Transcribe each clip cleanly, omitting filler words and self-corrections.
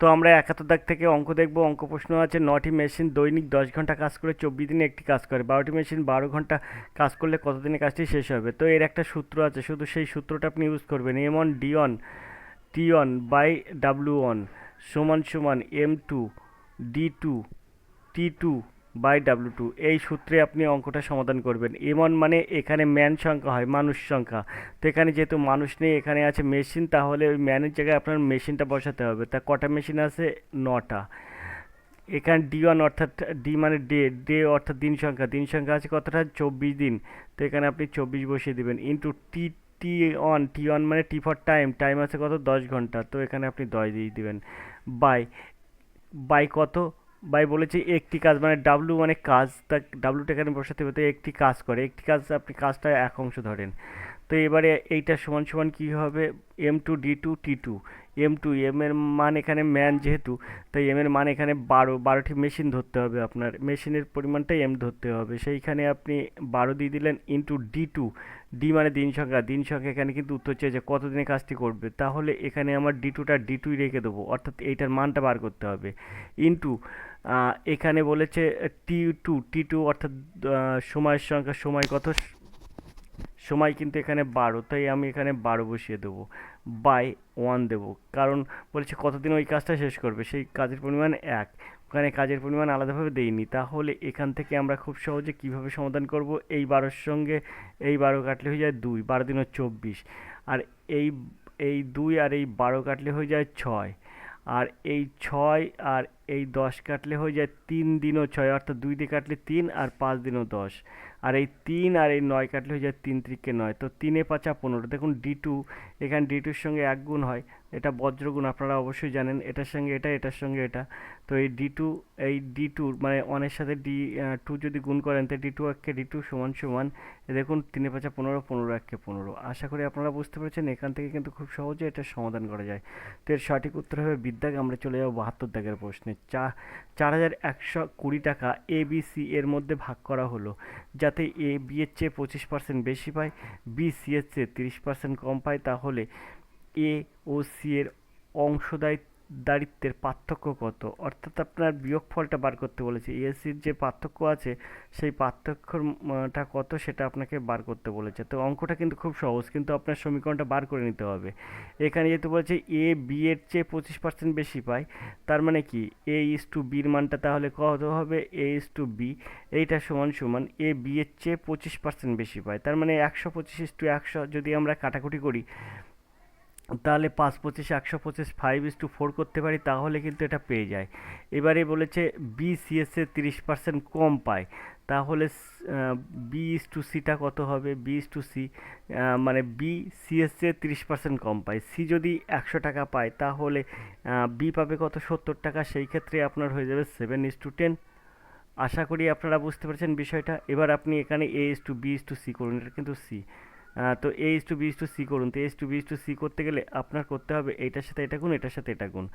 তো আমরা 71 দাগ থেকে অঙ্ক দেখব। অঙ্ক প্রশ্ন আছে, 9টি মেশিন দৈনিক 10 ঘন্টা কাজ করে 24 দিনে একটি কাজ করে, 12টি মেশিন 12 ঘন্টা কাজ করলে কতদিনে কাজটি শেষ হবে? তো এর একটা সূত্র আছে, শুধু সেই সূত্রটা আপনি ইউজ করবেন। M1 D1 T1/W1 সমান সমান M2 D2 T2/W2। এই সূত্রে আপনি অঙ্কটা সমাধান করবেন। M1 মানে এখানে ম্যান সংখ্যা হয়, মানুষ সংখ্যা। তো এখানে যেহেতু মানুষ নেই, এখানে আছে মেশিন, তাহলে ওই ম্যানের জায়গায় আপনার মেশিনটা বসাতে হবে। তা কটা মেশিন আছে? 9টা। এখানে D1 অর্থাৎ ডি মানে ডে অর্থাৎ দিন সংখ্যা আছে কতটা? 24 দিন। তো এখানে আপনি 24 বসিয়ে দিবেন, ইন্টু টি ওয়ান মানে টি ফর টাইম আছে কত? 10 ঘন্টা। তো এখানে আপনি 10 দিয়ে দিবেন। বাই বাই কত? বাই বলেছি একটি কাজ, মানে ডাব্লু মানে কাজ, তা ডাব্লুটা এখানে বসাতে হবে। তো একটি কাজ করে, একটি কাজ আপনি কাজটা এক অংশ ধরেন। তো এবারে এইটা সমান সমান কী হবে? M2 D2 T2। এম এর মান এখানে ম্যান যেহেতু, তাই এম এর মান এখানে 12টি মেশিন ধরতে হবে, আপনার মেশিনের পরিমাণটাই এম ধরতে হবে। সেইখানে আপনি 12 দিয়ে দিলেন, ইন্টু D2। ডি মানে দিন সংখ্যা এখানে কিন্তু উত্তর চেয়েছে কতদিনে কাজটি করবে, তাহলে এখানে আমার ডি টুই রেখে দেবো, অর্থাৎ এইটার মানটা বার করতে হবে। ইন্টু এখানে বলেছে টি টু অর্থাৎ সময়ের সংখ্যা, সময় কত? সময় কিন্তু এখানে 12, তাই আমি এখানে 12 বসিয়ে দেবো। বাই 1 দেবো, কারণ বলেছে কতদিন ওই কাজটা শেষ করবে, সেই কাজের পরিমাণ 1। ওখানে কাজের পরিমাণ আলাদাভাবে দেইনি, তাহলে এখান থেকে আমরা খুব সহজে কিভাবে সমাধান করব? এই 12-র সঙ্গে এই 12 কাটলে হয়ে যায় 2, 12 দিন 24। আর এই এই 2 আর এই 12 কাটলে হয়ে যায় 6। আর এই 6 আর এই 10 কাটলে হয়ে যায় 3 দিনও 6, অর্থাৎ 2 দিয়ে কাটলে 3 আর 5 দিনও 10। আর এই 3 আর এই 9 কাটলে হয়ে যায় 3 3 9। তো 3 5 15। দেখুন ডি টু, এখানে ডি2-র সঙ্গে 1 গুণ হয়, এটা বজ্রগুণ আপনারা অবশ্যই জানেন, এটার সঙ্গে এটা, এটার সঙ্গে এটা। তো এই ডি টু মানে 1-এর সাথে টু যদি গুণ করেন, তো ডি টু সমান সমান দেখুন 3 5 15, 15 1 15। আশা করি আপনারা বুঝতে পেরেছেন। এখান থেকে কিন্তু খুব সহজে এটা সমাধান করা যায়। তো এর সঠিক উত্তর হবে বিদ্যাগ। আমরা চলে যাবো 72 দাগের প্রশ্নে। 4120 টাকা এ বি সি এর মধ্যে ভাগ করা হলো, যাতে এ বি এর চেয়ে 25% বেশি পায়, বি সি এর চেয়ে 30% কম পায়, তাহলে এ ও সি এর অংশদারিত্বের পার্থক্য কত? অর্থাৎ আপনার বিয়োগফলটা বার করতে বলেছে। এ সির যে পার্থক্য আছে, সেই পার্থক্যটা কত সেটা আপনাকে বার করতে বলেছে। তো অঙ্কটা কিন্তু খুব সহজ, কিন্তু আপনার সমীকরণটা বার করে নিতে হবে। এখানে যেহেতু বলেছে এ বি এর চেয়ে 25% বেশি পায়, তার মানে কি A/B মানটা তাহলে কত হবে? A/B, এইটা সমান সমান এ বি এর চেয়ে 25% বেশি পায়, তার মানে 125:100। যদি আমরা কাটাকুটি করি, তাহলে 5 25 125 5:4 করতে পারি, তাহলে কিন্তু এটা পেয়ে যায়। এবারে বলেছে বি সিএস এ 30% কম পায়, তাহলে বি/সিটা কত হবে? বি/সি মানে বি সিএস এ 30% কম পায়, সি যদি 100 টাকা পায়, তাহলে বি পাবে কত? 70 টাকা। সেই ক্ষেত্রে আপনার হয়ে যাবে 7:10। আশা করি আপনারা বুঝতে পেরেছেন বিষয়টা। এবার আপনি এখানে A/B/C করুন, এটা কিন্তু সি। তো A/B/C করুন। তো A/B/C করতে গেলে আপনার করতে হবে এইটার সাথে এটা গুণ, এটার সাথে এটা গুণ।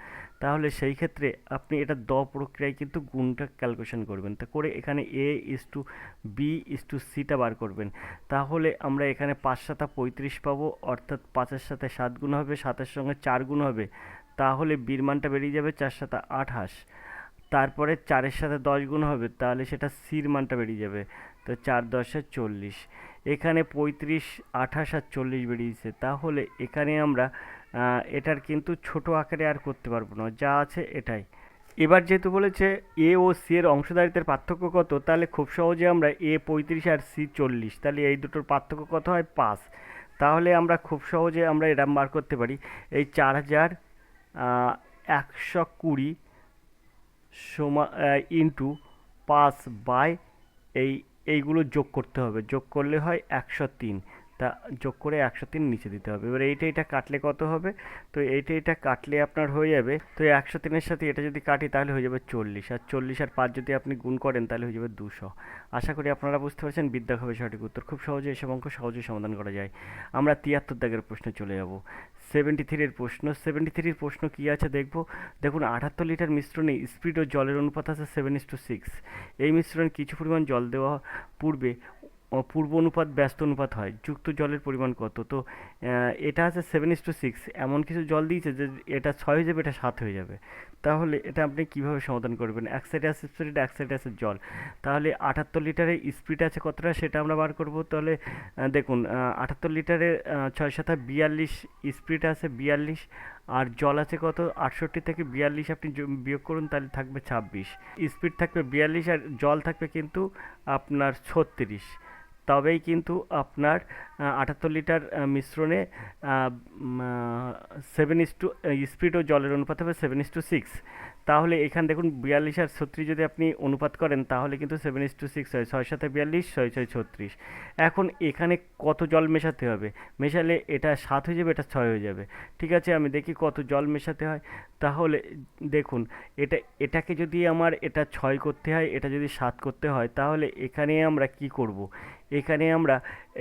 তাহলে সেই ক্ষেত্রে আপনি এটা প্রক্রিয়ায় কিন্তু গুণটা ক্যালকুলেশন করবেন। তা করে এখানে A/B/Cটা বার করবেন। তাহলে আমরা এখানে 5 7 35 পাবো, অর্থাৎ 5-এর সাথে 7 গুণ হবে, 7-এর সঙ্গে 4 গুণ হবে, তাহলে বির মানটা বেরিয়ে যাবে 4 7 28। তারপরে 4-এর সাথে 10 গুণ হবে, তাহলে সেটা সির মানটা বেরিয়ে যাবে। তো 4 10 40। এখানে 35 28 আর 40 বেরিয়েছে, তাহলে এখানে আমরা এটার কিন্তু ছোট আকারে আর করতে পারবো না, যা আছে এটাই। এবার যেহেতু বলেছে এ ও সি এর অংশদারিত্বের পার্থক্য কত, তাহলে খুব সহজে আমরা এ 35 আর সি 40, তাহলে এই দুটোর পার্থক্য কত হয়? 5। তাহলে আমরা খুব সহজে আমরা এরম বার করতে পারি, এই 4120 ইন্টু 5 এই এইগুলো যোগ করতে হবে, যোগ করলে হয় 103। তা যোগ করে 103 নিচে দিতে হবে। এবার এইটা কাটলে কত হবে? তো এইটা কাটলে আপনার হয়ে যাবে, তো 103-এর সাথে এটা যদি কাটি তাহলে হয়ে যাবে 40, আর 40 আর 5 যদি আপনি গুণ করেন তাহলে হয়ে যাবে 200। আশা করি আপনারা বুঝতে পারছেন। বিদ্যা হবে সঠিক উত্তর। খুব সহজে এসব অঙ্ক সহজেই সমাধান করা যায়। আমরা 73 দাগের প্রশ্নে চলে যাব। 73-এর প্রশ্ন। 73-এর প্রশ্ন কী আছে দেখব। দেখুন 78 লিটার মিশ্রণে স্পিড ও জলের অনুপাত আছে 7:6। এই মিশ্রণে কিছু পরিমাণ জল দেওয়া পূর্বে পূর্ব অনুপাত ব্যস্ত অনুপাত হয়, যুক্ত জলের পরিমাণ কত? তো এটা আছে 7:6, এমন কিছু জল দিয়েছে যে এটা 6 হয়ে যাবে, এটা 7 হয়ে যাবে। তাহলে এটা আপনি কিভাবে সমাধান করবেন? এক সাইডে আছে স্পিরিট, এক সাইডে আছে জল। তাহলে 78 লিটারের স্পিড আছে কতটা সেটা আমরা বার করব। তাহলে দেখুন 78 লিটারের 6×7=42, স্পিড আছে 42, আর জল আছে কত? 68 থেকে 42 আপনি বিয়োগ করুন, তাহলে থাকবে 26। স্পিড থাকবে 42 আর জল থাকবে কিন্তু আপনার 36। তবেই কিন্তু আপনার 78 লিটার মিশ্রণে 7:, স্পিড ও জলের অনুপাত হবে 7:6। তাহলে এখানে দেখুন 42 আর 36 যদি আপনি অনুপাত করেন তাহলে কিন্তু 7:6 হয়, 6×7=42, 6×6=36। এখন এখানে কত জল মেশাতে হবে? মেশালে এটা 7 হয়ে যাবে, এটা 6 হয়ে যাবে। ঠিক আছে, আমি দেখি কত জল মেশাতে হয়। তাহলে দেখুন এটাকে যদি আমার এটা 6 করতে হয়, এটা যদি 7 করতে হয়, তাহলে এখানে আমরা কি করব? এখানে আমরা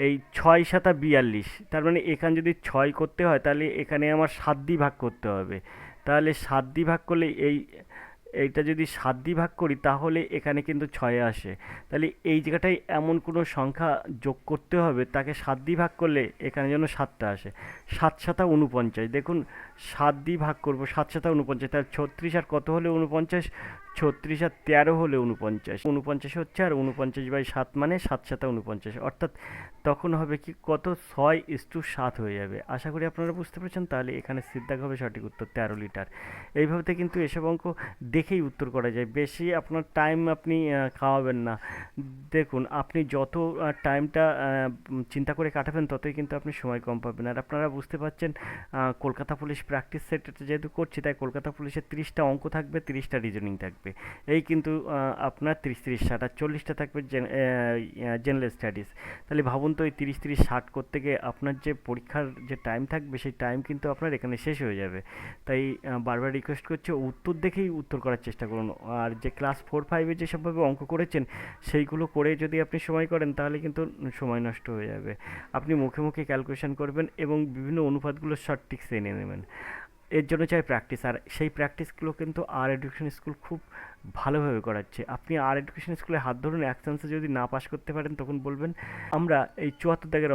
এই 6×7=42, তার মানে এখানে যদি 6 করতে হয় তাহলে এখানে আমার 7 দিয়ে ভাগ করতে হবে। তাহলে 7 দিয়ে ভাগ করলে এইটা যদি 7 দিয়ে ভাগ করি তাহলে এখানে কিন্তু 6 আসে। তাহলে এই জায়গাটায় এমন কোনো সংখ্যা যোগ করতে হবে, তাকে 7 দিয়ে ভাগ করলে এখানে যেন 7টা আসে। 7×7=49, দেখুন 7 দিয়ে ভাগ করবো, 7×7=49, তাহলে 36 আর কত হলে 49? 36 আর 13 হলে 49, 49 হচ্ছে, আর 49/7 মানে 7×7=49, অর্থাৎ তখন হবে কি কত? 6:7 হয়ে যাবে। আশা করি আপনারা বুঝতে পেরেছেন। তাহলে এখানে সিদ্ধাক হবে সঠিক উত্তর, 13 লিটার। এইভাবে কিন্তু এসব অঙ্ক দেখেই উত্তর করা যায়, বেশি আপনার টাইম আপনি খাওয়াবেন না। দেখুন আপনি যত টাইমটা চিন্তা করে কাটাবেন ততই কিন্তু আপনি সময় কম পাবেন। আর আপনারা বুঝতে পারছেন কলকাতা পুলিশ প্র্যাকটিস সেট যেহেতু করছি, তাই কলকাতা পুলিশের 30টা অঙ্ক থাকবে, 30টা রিজনিং থাকবে। এই কিন্তু আপনার 30-30-60 আর 40টা থাকবে জেনারেল স্টাডিজ। তাহলে ভাবুন তো এই 30-30-60 করতে গিয়ে আপনার যে পরীক্ষার যে টাইম থাকবে সেই টাইম কিন্তু আপনার এখানে শেষ হয়ে যাবে। তাই বারবার রিকোয়েস্ট করছি উত্তর দেখেই উত্তর করার চেষ্টা করুন। আর যে ক্লাস 4-5-এ যেসবভাবে অঙ্ক করেছেন সেইগুলো করে যদি আপনি সময় করেন তাহলে কিন্তু সময় নষ্ট হয়ে যাবে। আপনি মুখে মুখে ক্যালকুলেশন করবেন এবং বিভিন্ন অনুপাতগুলো শর্ট ট্রিক্সে এনে নেবেন। এর জন্য চাই প্র্যাকটিস, আর সেই প্র্যাকটিসগুলো কিন্তু আর এডুকেশন স্কুল খুব ভালোভাবে করাচ্ছে। আপনি আর এডুকেশন স্কুলে হাত ধরুন, এক চান্সে যদি না পাস করতে পারেন তখন বলবেন। আমরা এই 74 দাগের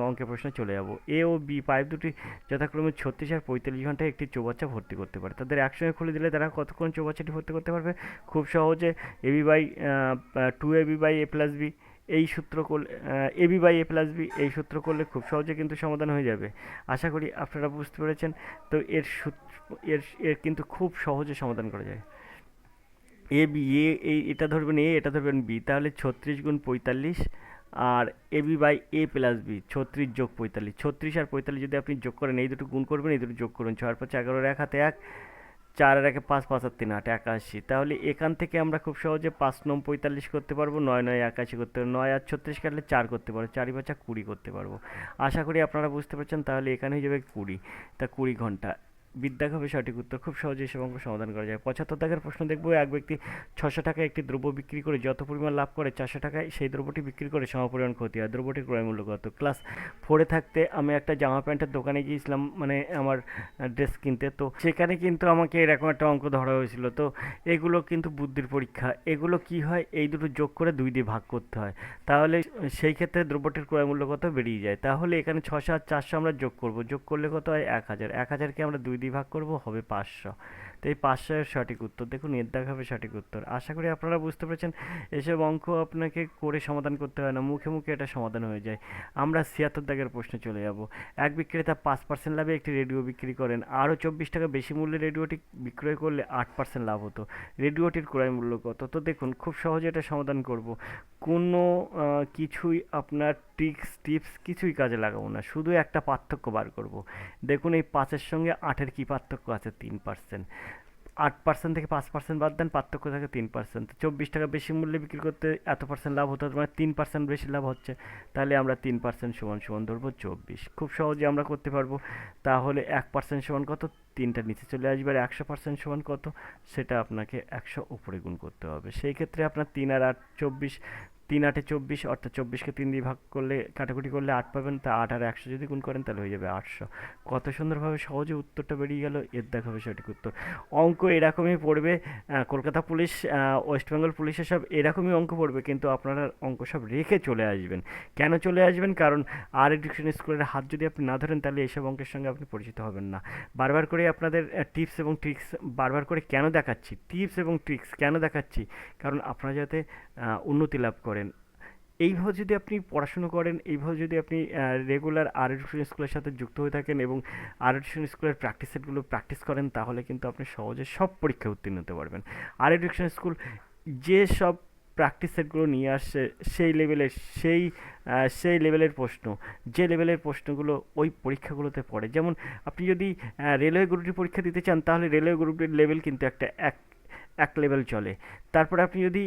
অঙ্কের প্রশ্নে চলে যাব। এ ও বি পাইপ দুটি যথাক্রমে 36 আর 45 ঘন্টায় একটি চৌবাচ্চা ভর্তি করতে পারে। তাদের একসঙ্গে খুলে দিলে তারা কতক্ষণ চৌবাচ্চাটি ভর্তি করতে পারবে? খুব সহজে AB/2AB/A+B এই সূত্র করলে, AB/A+B এই সূত্র করলে খুব সহজে কিন্তু সমাধান হয়ে যাবে। আশা করি আপনারা বুঝতে পেরেছেন। তো এর সূত্র এর কিন্তু খুব সহজে সমাধান করা যায়। এটা ধরবেন এ, এটা ধরবেন বি, তাহলে 36 × 45, আর AB/A+B 36 + 45, 36 আর 45 যদি আপনি যোগ করেন, এই দুটো গুণ করবেন, এই দুটো যোগ করুন, 6 আর 5 11, এক হাতে 1, 4 আর 1 5, 5 আর 3 8, 81। তাহলে এখান থেকে আমরা খুব সহজে 5×9 45 করতে পারবো, 9×9 81 করতে পারবো, 9 আর 36 কাটলে 4 করতে পারবো, 4 × 5 20 করতে পারবো। আশা করি আপনারা বুঝতে পারছেন। তাহলে এখানে হয়ে যাবে 20, তা 20 ঘন্টা। বিদ্যাক হবে সঠিক উত্তর। খুব সহজেই এসব অঙ্ক সমাধান করা যায়। 75 দাগের প্রশ্ন দেখবো। এক ব্যক্তি 600 টাকায় একটি দ্রব্য বিক্রি করে যত পরিমাণ লাভ করে 400 টাকায় সেই দ্রব্যটি বিক্রি করে সমপরিমাণ ক্ষতি হয়। দ্রব্যটির ক্রয় মূল্য কত? ক্লাস 4-এ থাকতে আমি একটা জামা প্যান্টের দোকানে গিয়েছিলাম, মানে আমার ড্রেস কিনতে। তো সেখানে কিন্তু আমাকে এরকম একটা অঙ্ক ধরা হয়েছিল। তো এগুলো কিন্তু বুদ্ধির পরীক্ষা। এগুলো কি হয়, এই দুটো যোগ করে 2 দিয়ে ভাগ করতে হয়, তাহলে সেই ক্ষেত্রে দ্রব্যটির ক্রয় মূল্য কত বেরিয়ে যায়। তাহলে এখানে 600 আর 400 আমরা যোগ করব, যোগ করলে কত হয়? 1000। 1000কে আমরা 2 দিয়ে ভাগ করব, হবে 500। তো এই 500 এর সঠিক উত্তর। দেখুন এর দাগ হবে সঠিক উত্তর। আশা করি আপনারা বুঝতে পেরেছেন। এসব অঙ্ক আপনাকে করে সমাধান করতে হয় না, মুখে মুখে এটা সমাধান হয়ে যায়। আমরা 76 দাগের প্রশ্নে চলে যাব। এক বিক্রেতা 5% লাভে একটি রেডিও বিক্রি করেন। আরও 24 টাকা বেশি মূল্যে রেডিওটি বিক্রয় করলে 8% লাভ হতো। রেডিওটির ক্রয় মূল্য কত? তো দেখুন খুব সহজে এটা সমাধান করব। কোনো কিছুই আপনার টিপস কিছুই কাজে লাগাবো না, শুধু একটা পার্থক্য বার করব। দেখুন এই 5-এর সঙ্গে 8-এর কী পার্থক্য আছে? 3%। 8% থেকে 5% বাদ দেন, পার্থক্য থাকে 3%। 24 টাকা বেশি মূল্যে বিক্রি করতে এত পার্সেন্ট লাভ হতো, মানে 3% বেশি লাভ হচ্ছে। তাহলে আমরা 3% সমান সমান ধরবো 24। খুব সহজে আমরা করতে পারবো। তাহলে 1% সমান কত? 3টা নিচে চলে আসবে। আর 100% সমান কত? সেটা আপনাকে 100 উপরে গুণ করতে হবে। সেই ক্ষেত্রে আপনার 3 আর 8 24, 3 8 24, অর্থাৎ 24কে 3 দিয়ে ভাগ করলে কাটাকুটি করলে 8 পাবেন, তা 8 আর 100 যদি গুণ করেন তাহলে হয়ে যাবে 800। কত সুন্দরভাবে সহজে উত্তরটা বেরিয়ে গেল, এর দেখাবে সঠিক উত্তর। অঙ্ক এরকমই পড়বে, কলকাতা পুলিশ, ওয়েস্ট বেঙ্গল পুলিশের সব এরকমই অঙ্ক পড়বে, কিন্তু আপনারা অঙ্ক সব রেখে চলে আসবেন। কেন চলে আসবেন? কারণ আর এডুকেশন স্কুলের হাত যদি আপনি না ধরেন তাহলে এইসব অঙ্কের সঙ্গে আপনি পরিচিত হবেন না। বারবার করে আপনাদের টিপস এবং ট্রিক্স বারবার করে কেন দেখাচ্ছি, টিপস এবং ট্রিক্স কেন দেখাচ্ছি, কারণ আপনারা যাতে উন্নতি লাভ করেন। এইভাবে যদি আপনি পড়াশুনো করেন, এইভাবে যদি আপনি রেগুলার আর এডুকেশন স্কুলের সাথে যুক্ত হয়ে থাকেন এবং আর এডুকেশন স্কুলের প্র্যাকটিস সেটগুলো প্র্যাকটিস করেন, তাহলে কিন্তু আপনি সহজে সব পরীক্ষায় উত্তীর্ণ হতে পারবেন। আর এডুকেশন স্কুল যে সব প্র্যাকটিস সেটগুলো নিয়ে আসছে, সেই লেভেলের সেই সেই লেভেলের প্রশ্ন, যে লেভেলের প্রশ্নগুলো ওই পরীক্ষাগুলোতে পড়ে। যেমন আপনি যদি রেলওয়ে গ্রুপটির পরীক্ষা দিতে চান, তাহলে রেলওয়ে গ্রুপটির লেভেল কিন্তু এক লেভেল চলে। তারপরে আপনি যদি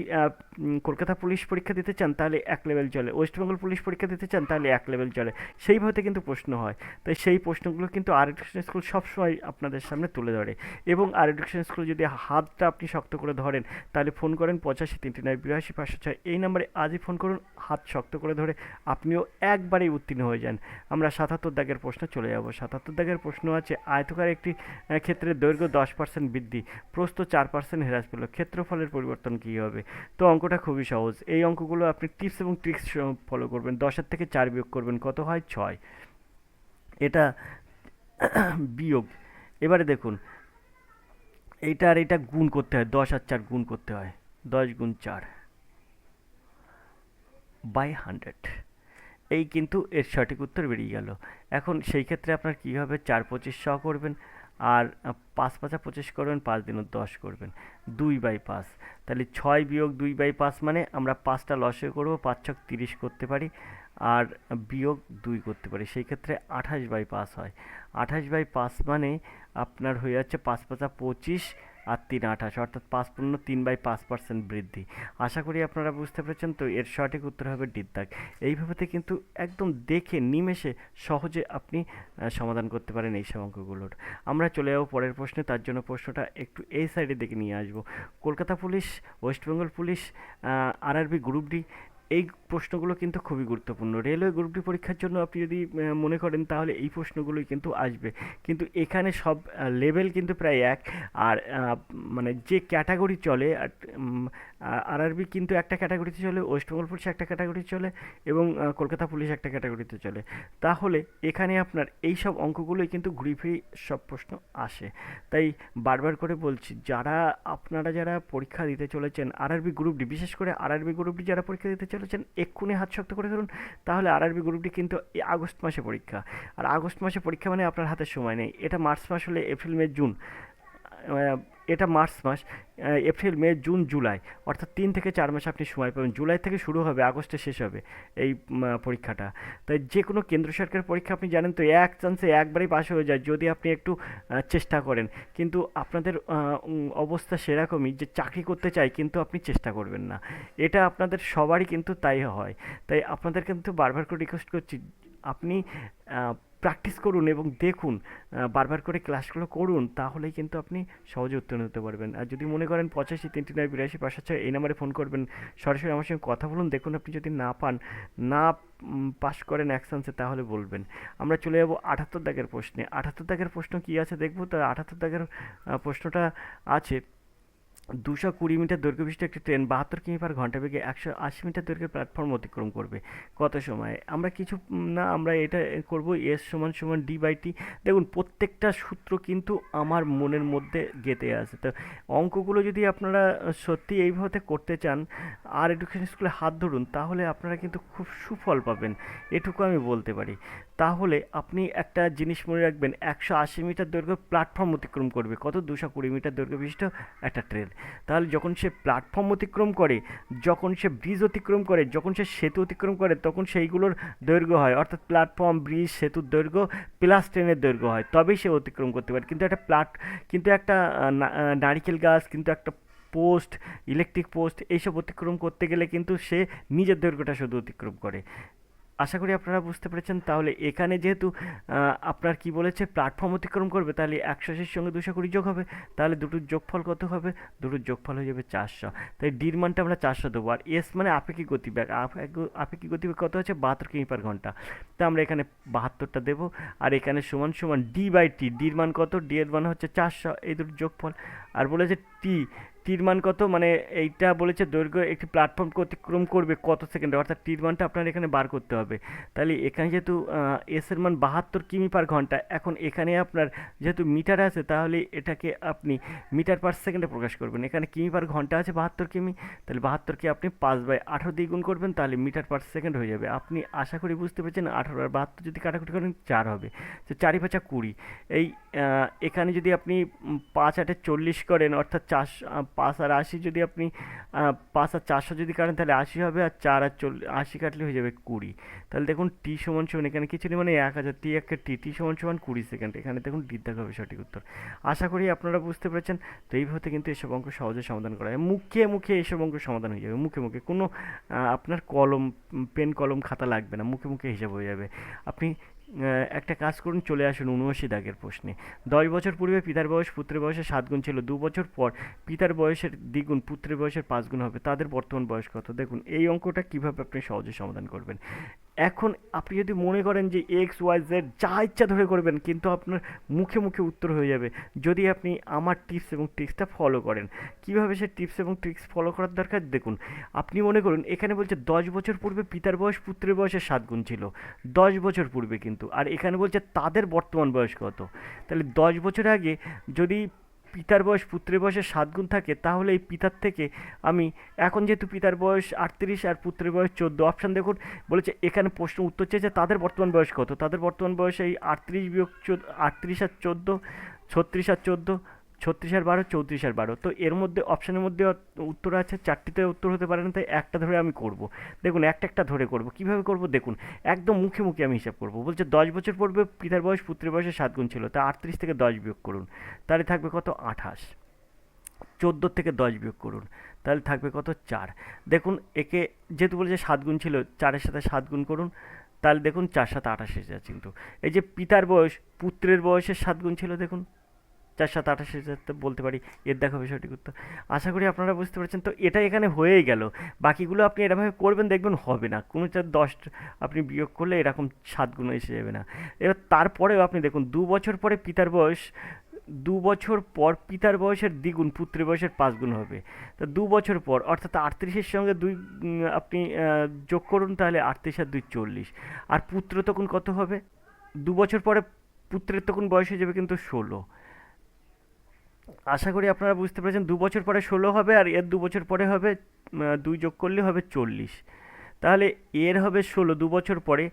কলকাতা পুলিশ পরীক্ষা দিতে চান তাহলে এক লেভেল চলে, ওয়েস্ট বেঙ্গল পুলিশ পরীক্ষা দিতে চান তাহলে এক লেভেল চলে। সেইভাবে কিন্তু প্রশ্ন হয়। তাই সেই প্রশ্নগুলো কিন্তু আর এডুকেশন স্কুল সবসময় আপনাদের সামনে তুলে ধরে। এবং আর এডুকেশন স্কুল যদি হাতটা আপনি শক্ত করে ধরেন, তাহলে ফোন করেন 85 39 82 506, এই নাম্বারে আজই ফোন করুন। হাত শক্ত করে ধরে আপনিও একবারেই উত্তীর্ণ হয়ে যান। আমরা 77 দাগের প্রশ্ন চলে যাব। 77 দাগের প্রশ্ন আছে, আয়তকার একটি ক্ষেত্রের দৈর্ঘ্য 10% বৃদ্ধি, প্রস্থ 4% হ্রাস পেল, ক্ষেত্রফলের পরিবর্তন কী হবে? তো অঙ্কটা খুবই সহজ। এই অঙ্কগুলো আপনি টিপস এবং ট্রিক্স ফলো করবেন। 10-এর থেকে 4 বিয়োগ করবেন, কত হয়? 6। এটা বিয়োগ। এবারে দেখুন, এইটা আর এটা গুণ করতে হয়, 10 আর 4 গুণ করতে হয়। 10 গুণ 4 বাই 100, এই কিন্তু এর সঠিক উত্তর বেরিয়ে গেল। এখন সেই ক্ষেত্রে আপনার কী হবে? 4 25 করবেন, আর 5 5 25 করবেন, 5 দিন 10 করবেন, 2/5। তাহলে 6 বিয়োগ 2/5 মানে আমরা 5টা লসে করবো, 5 ছক 30 করতে পারি, আর বিয়োগ 2 করতে পারি। সেই ক্ষেত্রে 28/5 হয়। 28/5 মানে আপনার হয়ে যাচ্ছে 5 5 25 আর 3 28, অর্থাৎ 5 পূর্ণ 3/5% বৃদ্ধি। আশা করি আপনারা বুঝতে পেরেছেন। তো এর সঠিক উত্তর হবে ডি দাগ। এইভাবে কিন্তু একদম দেখে নিমেষে সহজে আপনি সমাধান করতে পারেন এই সব অঙ্কগুলোর। আমরা চলে যাবো পরের প্রশ্নে। তার জন্য প্রশ্নটা একটু এই সাইডে দেখে নিয়ে আসবো। Kolkata police, West Bengal police, RRB group D, এই প্রশ্নগুলো কিন্তু খুবই গুরুত্বপূর্ণ। রেলওয়ে গ্রুপ ডি পরীক্ষার জন্য আপনি যদি মনে করেন তাহলে এই প্রশ্নগুলোই কিন্তু আসবে। কিন্তু এখানে সব লেভেল কিন্তু প্রায় এক। আর মানে যে ক্যাটাগরি চলে, আরআরবি কিন্তু একটা ক্যাটাগরিতে চলে, ওয়েস্ট বেঙ্গল পুলিশ একটা ক্যাটাগরিতে চলে, এবং কলকাতা পুলিশ একটা ক্যাটাগরিতে চলে। তাহলে এখানে আপনার এই সব অঙ্কগুলোই কিন্তু ঘুরে ফিরে সব প্রশ্ন আসে। তাই বারবার করে বলছি, আপনারা যারা পরীক্ষা দিতে চলেছেন আরআরবি গ্রুপ ডি, বিশেষ করে আরআরবি গ্রুপ ডি যারা পরীক্ষা দিতে চলেছেন, এক্ষুনি হাত শক্ত করে ধরুন। তাহলে আরআরবি গ্রুপ ডি কিন্তু এই আগস্ট মাসে পরীক্ষা। আর আগস্ট মাসে পরীক্ষা মানে আপনার হাতে সময় নেই। এটা মার্চ মাস হলে এপ্রিল মে জুন, এটা মার্চ মাস, এপ্রিল মে জুন জুলাই, অর্থাৎ 3 থেকে 4 মাস আপনি সময় পাবেন। জুলাই থেকে শুরু হবে, আগস্টে শেষ হবে এই পরীক্ষাটা। তাই যে কোনো কেন্দ্র সরকারের পরীক্ষা আপনি জানেন তো এক চান্সে একবারেই পাস হয়ে যায় যদি আপনি একটু চেষ্টা করেন। কিন্তু আপনাদের অবস্থা সেরকমই যে চাকরি করতে চাই কিন্তু আপনি চেষ্টা করবেন না। এটা আপনাদের সবারই কিন্তু তাই হয়। তাই আপনাদের কিন্তু বারবার করে রিকোয়েস্ট করছি, আপনি প্র্যাকটিস করুন এবং দেখুন, বারবার করে ক্লাসগুলো করুন, তাহলেই কিন্তু আপনি সহজে উত্তীর্ণ হতে পারবেন। আর যদি মনে করেন 85 39 82 506, এই নাম্বারে ফোন করবেন, সরাসরি আমার সঙ্গে কথা বলুন। দেখুন আপনি যদি না পাস করেন এক চান্সে, তাহলে বলবেন। আমরা চলে যাবো 78 দাগের প্রশ্নে। 78 দাগের প্রশ্ন কী আছে দেখবো। তো 78 দাগের প্রশ্নটা আছে, 220 মিটার দৈর্ঘ্য বিশিষ্ট একটি ট্রেন 72 কিমি/ঘন্টা বেগে 180 মিটার দৈর্ঘ্যের প্ল্যাটফর্ম অতিক্রম করবে কত সময়ে? আমরা কিছু না, আমরা এটা করব এস সমান সমান ডি/টি। দেখুন প্রত্যেকটা সূত্র কিন্তু আমার মনের মধ্যে গেঁথে আছে। তো অঙ্কগুলো যদি আপনারা সত্যি এইভাবে করতে চান, আর এডুকেশন স্কুলে হাত ধরুন, তাহলে আপনারা কিন্তু খুব সুফল পাবেন, এটুকু আমি বলতে পারি। তাহলে আপনি একটা জিনিস মনে রাখবেন, 180 মিটার দৈর্ঘ্য প্ল্যাটফর্ম অতিক্রম করবে কত? 220 মিটার দৈর্ঘ্য বিশিষ্ট একটা ট্রেন। তাহলে যখন সে প্ল্যাটফর্ম অতিক্রম করে, যখন সে ব্রিজ অতিক্রম করে, যখন সে সেতু অতিক্রম করে, তখন সেইগুলোর দৈর্ঘ্য হয়, অর্থাৎ প্ল্যাটফর্ম, ব্রিজ, সেতুর দৈর্ঘ্য প্লাস ট্রেনের দৈর্ঘ্য হয়, তবেই সে অতিক্রম করতে পারে। কিন্তু একটা নারিকেল গাছ, কিন্তু একটা পোস্ট, ইলেকট্রিক পোস্ট, এইসব অতিক্রম করতে গেলে কিন্তু সে নিজের দৈর্ঘ্যটা শুধু অতিক্রম করে। আশা করি আপনারা বুঝতে পেরেছেন। তাহলে এখানে যেহেতু আপনার কি বলেছে প্ল্যাটফর্ম অতিক্রম করবে, তাহলে 180 সঙ্গে 220 যোগ হবে, তাহলে দুটোর যোগফল কত হবে? দুটোর যোগফল হয়ে যাবে 400। তাই ডির মানটা আমরা 400 দেবো। আর এস মানে আপেক্ষিক গতিবেগ, আপেক্ষিক গতিবেগ কত আছে? 72 কিমি পার ঘন্টা। তা আমরা এখানে 72টা দেবো। আর এখানে সমান সমান ডি বাই টি, ডির মান কত? ডি এর মান হচ্ছে 400, এই দুটোর যোগফল। আর বলেছে টি, টির মান কত? মানে এইটা বলেছে দৈর্ঘ্য একটি প্ল্যাটফর্মকে অতিক্রম করবে কত সেকেন্ডে, অর্থাৎ টির মানটা আপনার এখানে বার করতে হবে। তাহলে এখানে যেহেতু এস এর মান 72 কিমি পার ঘন্টা, এখন এখানে আপনার যেহেতু মিটার আছে, তাহলে এটাকে আপনি মিটার পার সেকেন্ডে প্রকাশ করবেন। এখানে কিমি পার ঘন্টা আছে 72 কিমি, তাহলে 72কে আপনি 5/18 দিয়ে গুণ করবেন, তাহলে মিটার পার সেকেন্ড হয়ে যাবে। আপনি আশা করি বুঝতে পেরেছেন। 18 আর 72 যদি কাটাকুটি করেন 4 হবে, তো 4 × 5 = 20। এই এখানে যদি আপনি 5×8 = 40 করেন, অর্থাৎ 5 আর 80 যদি আপনি 5 আর 400 যদি কাটেন, তাহলে 80 হবে। আর 4 আর 80 কাটলে হয়ে যাবে 20। তাহলে দেখুন টি সমান সমান এখানে কিছু নেই, মানে 1000, টি একটা টি, টি সমান সমান 20 সেকেন্ড। এখানে দেখুন ডি দেখা হবে সঠিক উত্তর। আশা করি আপনারা বুঝতে পেরেছেন। তো এইভাবে কিন্তু এসব অঙ্ক সহজে সমাধান করা যায়। মুখে মুখে এসব অঙ্ক সমাধান হয়ে যাবে, মুখে মুখে। কোনো আপনার কলম, পেন, কলম, খাতা লাগবে না, মুখে মুখে হিসাব হয়ে যাবে। আপনি একটা কাজ করুন, চলে আসুন 79 দাগের প্রশ্নে। 10 বছর পূর্বে পিতার বয়স পুত্রের বয়সের 7 গুণ ছিল। 2 বছর পর পিতার বয়সের দ্বিগুণ পুত্রের বয়সের 5 গুণ হবে, তাদের বর্তমান বয়স কত? দেখুন এই অঙ্কটা কিভাবে আপনি সহজে সমাধান করবেন। এখন আপনি যদি মনে করেন যে এক্স ওয়াই জেড যা ইচ্ছা ধরে করবেন, কিন্তু আপনার মুখে মুখে উত্তর হয়ে যাবে যদি আপনি আমার টিপস এবং ট্রিক্সটা ফলো করেন। কিভাবে সে টিপস এবং ট্রিক্স ফলো করার দরকার দেখুন। আপনি মনে করুন এখানে বলছে 10 বছর পূর্বে পিতার বয়স পুত্রের বয়সের 7 গুণ ছিল, 10 বছর পূর্বে কিন্তু। আর এখানে বলছে তাদের বর্তমান বয়স কত। তাহলে 10 বছর আগে যদি পিতার বয়স পুত্রের বয়সের 7 গুণ থাকে, তাহলে এই পিতার থেকে আমি এখন যেহেতু পিতার বয়স 38 আর পুত্রের বয়স 14, অপশান দেখুন। বলেছে এখানে প্রশ্ন উত্তর চেয়েছে তাদের বর্তমান বয়স কত। তাদের বর্তমান বয়স এই 38 বিয়োগ 38 আর 14, 36 আর 14, 36 আর 12, 34 আর 12। তো এর মধ্যে অপশানের মধ্যে উত্তর আছে, 4টিতে উত্তর হতে পারে না, তাই একটা ধরে আমি করব। দেখুন একটা একটা ধরে করব। কিভাবে করব দেখুন, একদম মুখে মুখে আমি হিসাব করব। বলছে 10 বছর পূর্বে পিতার বয়স পুত্রের বয়সে 7 গুণ ছিল, তা 38 থেকে 10 বিয়োগ করুন, তাহলে থাকবে কত? 28। 14 থেকে 10 বিয়োগ করুন, তাহলে থাকবে কত? 4। দেখুন একে যেহেতু বলেছে 7 গুণ ছিল, 4-এর সাথে 7 গুণ করুন, তাহলে দেখুন 4 7 28 এসে যাচ্ছে। কিন্তু এই যে পিতার বয়স পুত্রের বয়সের 7 গুণ ছিল, দেখুন 4 7 28 এসে যাচ্ছে, বলতে পারি এর দেখাবে সঠিক উত্তর। আশা করি আপনারা বুঝতে পেরেছেন। তো এটা এখানে হয়েই গেল। বাকিগুলো আপনি এরকমভাবে করবেন, দেখবেন হবে না। কোনো 10 আপনি বিয়োগ করলে এরকম 7 গুণ এসে যাবে না। এবার তারপরেও আপনি দেখুন 2 বছর পরে পিতার বয়স, 2 বছর পর পিতার বয়সের দ্বিগুণ পুত্রের বয়সের 5 গুণ হবে। তো 2 বছর পর, অর্থাৎ 38-এর সঙ্গে 2 আপনি যোগ করুন, তাহলে 38 আর 2 40। আর পুত্র তখন কত হবে? 2 বছর পরে পুত্রের তখন বয়স হয়ে যাবে কিন্তু 16। আশা করি আপনারা বুঝতে পেরেছেন। 2 বছর পরে 16 হবে, আর এর 2 বছর পরে হবে 2 যোগ করলে হবে 40। তাহলে এর হবে 16 2 বছর পরে,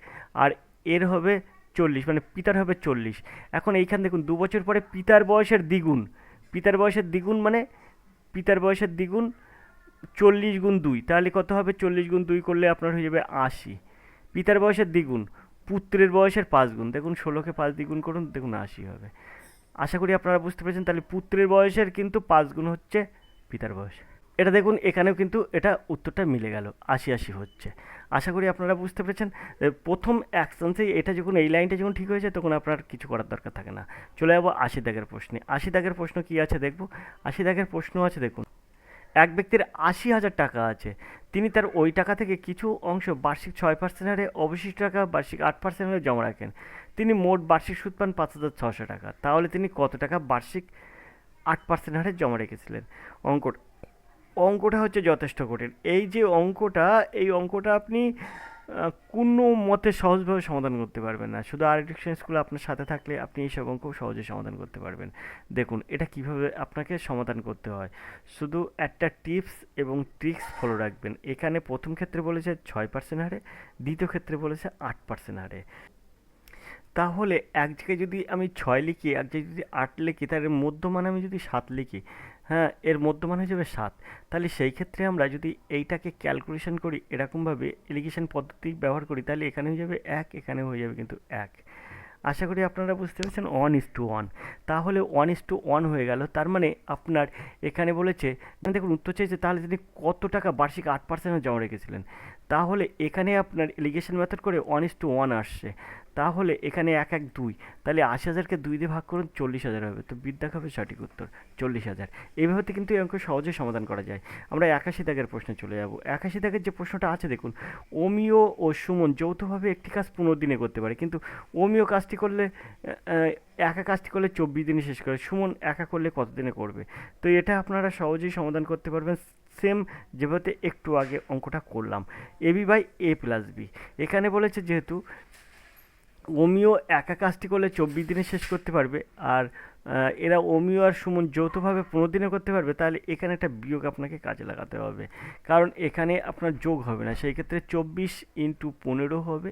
আর এর হবে 40, মানে পিতার হবে 40। এখন এইখান দেখুন 2 বছর পরে পিতার বয়সের দ্বিগুণ, পিতার বয়সের দ্বিগুণ মানে পিতার বয়সের দ্বিগুণ 40 গুণ 2, তাহলে কত হবে? 40 গুণ 2 করলে আপনার হয়ে যাবে 80। পিতার বয়সের দ্বিগুণ পুত্রের বয়সের 5 গুণ, দেখুন 16কে 5 দ্বিগুণ করুন, দেখুন 80 হবে। আশা করি আপনারা বুঝতে পেরেছেন। তাহলে পুত্রের বয়সের কিন্তু 5 গুণ হচ্ছে পিতার বয়স। এটা দেখুন এখানেও কিন্তু এটা উত্তরটা মিলে গেল, 80 80 হচ্ছে। আশা করি আপনারা বুঝতে পেরেছেন। প্রথম অ্যাকশনসেই এটা যখন এই লাইনটা যখন ঠিক হয়েছে, তখন আপনার কিছু করার দরকার থাকে না। চলে যাবো 80 দাগের প্রশ্নে। 80 দাগের প্রশ্ন কী আছে দেখব। 80 দাগের প্রশ্ন আছে দেখুন, এক ব্যক্তির 80,000 টাকা আছে। তিনি তার ওই টাকা থেকে কিছু অংশ বার্ষিক 6% হারে, অবশিষ্ট টাকা বার্ষিক 8% হারে জমা রাখেন। তিনি মোট বার্ষিক সুদ পান 5,600 টাকা। তাহলে তিনি কত টাকা বার্ষিক 8% হারে জমা রেখেছিলেন? অঙ্কটা অঙ্কটা হচ্ছে যথেষ্ট কঠিন। এই যে অঙ্কটা, এই অঙ্কটা আপনি কোনো মতে সহজভাবে সমাধান করতে পারবেন না। শুধু আরডিকশন স্কুল আপনার সাথে থাকলে আপনি এইসব অঙ্ক সহজে সমাধান করতে পারবেন। দেখুন এটা কিভাবে আপনাকে সমাধান করতে হয়, শুধু একটা টিপস এবং ট্রিক্স ফলো রাখবেন। এখানে প্রথম ক্ষেত্রে বলেছে 6% হারে, দ্বিতীয় ক্ষেত্রে বলেছে 8% হারে। তাহলে এক জায়গায় যদি আমি 6 লিখি, এক জায়গায় যদি 8 লিখি, তার মধ্যমান আমি যদি 7 লিখি, হ্যাঁ এর মধ্যমান হয়ে যাবে 7। তাহলে সেই ক্ষেত্রে আমরা যদি এইটাকে ক্যালকুলেশন করি, এরকমভাবে এলিগেশন পদ্ধতি ব্যবহার করি, তাহলে এখানে হয়ে যাবে 1, এখানে হয়ে যাবে কিন্তু 1। আশা করি আপনারা বুঝতে পেরেছেন। 1:1, তাহলে 1:1 হয়ে গেল। তার মানে আপনার এখানে বলেছে, দেখুন উত্তর চেয়েছে, তাহলে তিনি কত টাকা বার্ষিক 8% জমা রেখেছিলেন। তাহলে এখানে আপনার এলিগেশন মেথড করে 1:1 আসছে, তাহলে এখানে 1 1 2, তাহলে 80,000কে 2 দিয়ে ভাগ করুন, 40,000 হবে। তো বিদ্যা হবে সঠিক উত্তর 40,000। এইভাবে কিন্তু এই অঙ্ক সহজে সমাধান করা যায়। আমরা 81 দাগের প্রশ্নে চলে যাব। 81 দাগের যে প্রশ্নটা আছে দেখুন, অমিয় ও সুমন যৌথভাবে একটি কাজ 15 দিনে করতে পারে, কিন্তু অমিয় কাজটি করলে একা কাজটি করলে 24 দিনে শেষ করে, সুমন একা করলে কত দিনে করবে? তো এটা আপনারা সহজেই সমাধান করতে পারবেন, সেম যেভাবে একটু আগে অঙ্কটা করলাম, AB by A plus B. এখানে বলেছে যেহেতু অমিয় একা কাজটি করলে 24 দিনে শেষ করতে পারবে, আর এরা অমিয় আর সুমন যৌথভাবে 15 দিনে করতে পারবে, তাহলে এখানে একটা বিয়োগ আপনাকে কাজে লাগাতে হবে, কারণ এখানে আপনার যোগ হবে না। সেই ক্ষেত্রে 24 × 15 হবে,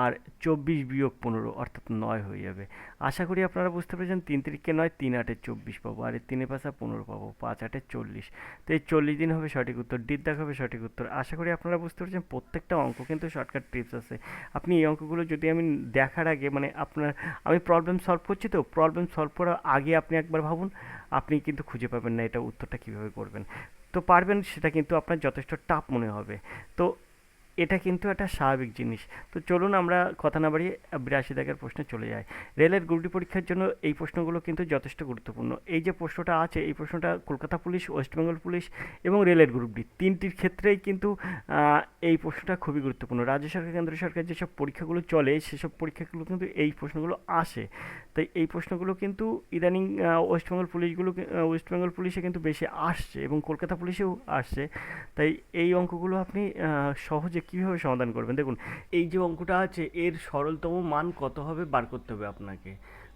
আর 24 - 15 অর্থাৎ 9 হয়ে যাবে। আশা করি আপনারা বুঝতে পেরেছেন। 3 × 9 3 × 8 24 পাবো, আর 3 × 5 = 15 পাবো, 5 × 8 = 40। তো এই 40 দিন হবে সঠিক উত্তর, ডি দাগ হবে সঠিক উত্তর। আশা করি আপনারা বুঝতে পেরেছেন। প্রত্যেকটা অঙ্ক কিন্তু শর্টকাট টিপস আছে। আপনি এই অঙ্কগুলো যদি আমি দেখার আগে মানে আমি প্রবলেম সলভ করছি, তো প্রবলেম সলভ করার আগে আপনি একবার ভাবুন, আপনি কিন্তু খুঁজে পাবেন না এটা উত্তরটা কীভাবে করবেন। তো পারবেন, সেটা কিন্তু আপনার যথেষ্ট টাফ মনে হবে। তো এটা কিন্তু একটা স্বাভাবিক জিনিস। তো চলুন আমরা কথা না বাড়িয়ে 82 দাগের প্রশ্নে চলে যাই। রেলের গ্রুপ ডি পরীক্ষার জন্য এই প্রশ্নগুলো কিন্তু যথেষ্ট গুরুত্বপূর্ণ। এই যে প্রশ্নটা আছে, এই প্রশ্নটা Kolkata police, West Bengal police এবং রেলের গ্রুপ ডি তিনটির ক্ষেত্রেই কিন্তু এই প্রশ্নটা খুবই গুরুত্বপূর্ণ। রাজ্য সরকার, কেন্দ্র সরকার যেসব পরীক্ষাগুলো চলে, সেসব পরীক্ষাগুলো কিন্তু এই প্রশ্নগুলো আসে। তাই এই প্রশ্নগুলো কিন্তু ইদানিং ওয়েস্ট বেঙ্গল পুলিশে কিন্তু বেশি আসছে, এবং কলকাতা পুলিশেও আসছে। তাই এই অঙ্কগুলো আপনি সহজে কীভাবে সমাধান করবেন, দেখুন এই যে অঙ্কটা আছে, এর সরলতম মান কত হবে বার করতে হবে আপনাকে।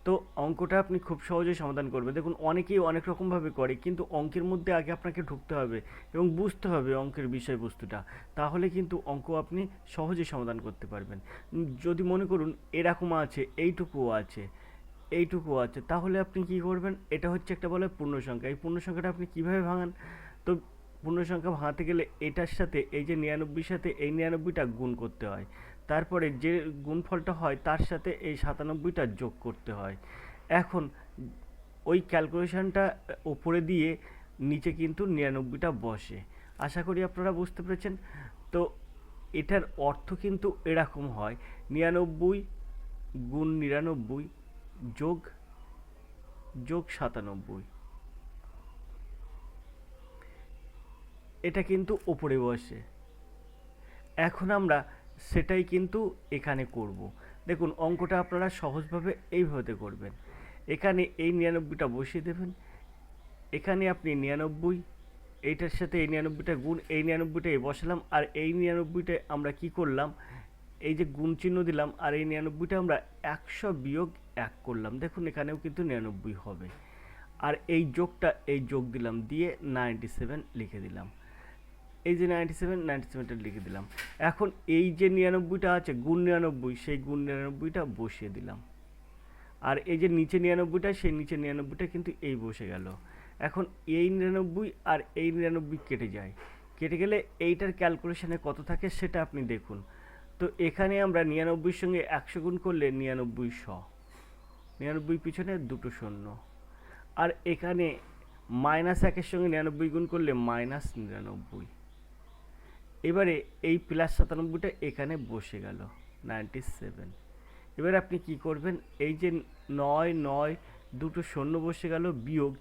তো অঙ্কটা আপনি খুব সহজেই সমাধান করবেন। দেখুন অনেকেই অনেক রকমভাবে করে, কিন্তু অঙ্কের মধ্যে আগে আপনাকে ঢুকতে হবে এবং বুঝতে হবে অঙ্কের বিষয়বস্তুটা, তাহলে কিন্তু অঙ্ক আপনি সহজেই সমাধান করতে পারবেন। যদি মনে করুন এরকম আছে, এইটুকু আছে, তাহলে আপনি কি করবেন, এটা হচ্ছে একটা বলে পূর্ণ সংখ্যা। এই পূর্ণ সংখ্যাটা আপনি কিভাবে ভাঙান? তো পূর্ণ সংখ্যা ভাঙাতে গেলে এটার সাথে এই যে 99 সাথে এই 99টা গুণ করতে হয়, তারপরে যে গুণফলটা হয় তার সাথে এই 97টা যোগ করতে হয়। এখন ওই ক্যালকুলেশনটা ওপরে দিয়ে নিচে কিন্তু 99টা বসে। আশা করি আপনারা বুঝতে পেরেছেন। তো এটার অর্থ কিন্তু এরকম হয়, 99 গুণ 99 যোগ 97, এটা কিন্তু ওপরে বসে। এখন আমরা সেটাই কিন্তু এখানে করব। দেখুন অঙ্কটা আপনারা সহজভাবে এইভাবে করবেন। এখানে এই 99টা বসিয়ে দেবেন, এখানে আপনি 99, এইটার সাথে এই 99টা গুণ, এই 99টা বসালাম, আর এই 99টা আমরা কি করলাম, এই যে গুণ চিহ্ন দিলাম, আর এই 99টা আমরা 100 বিয়োগ 1 করলাম। দেখুন এখানেও কিন্তু 99 হবে, আর এই যোগ দিলাম, দিয়ে 97 লিখে দিলাম। এই যে 97টা লিখে দিলাম। এখন এই যে 99টা আছে গুণ 99, সেই গুণ 99টা বসিয়ে দিলাম, আর এই যে নিচে 99টা, সেই নিচে 99টা কিন্তু এই বসে গেল। এখন এই 99 আর এই 99 কেটে গেলে এইটার ক্যালকুলেশনে কত থাকে সেটা আপনি দেখুন। তো এখানে আমরা 99 সঙ্গে 100 গুণ করলে 99 99 পিছনে দুটো শূন্য, আর এখানে -1 সঙ্গে 99 গুণ করলে -99। এবারে এই +97টা এখানে বসে গেল 97। এবার আপনি কি করবেন, এই যে 9 9 দুটো শূন্য বসে গেল, বিয়োগ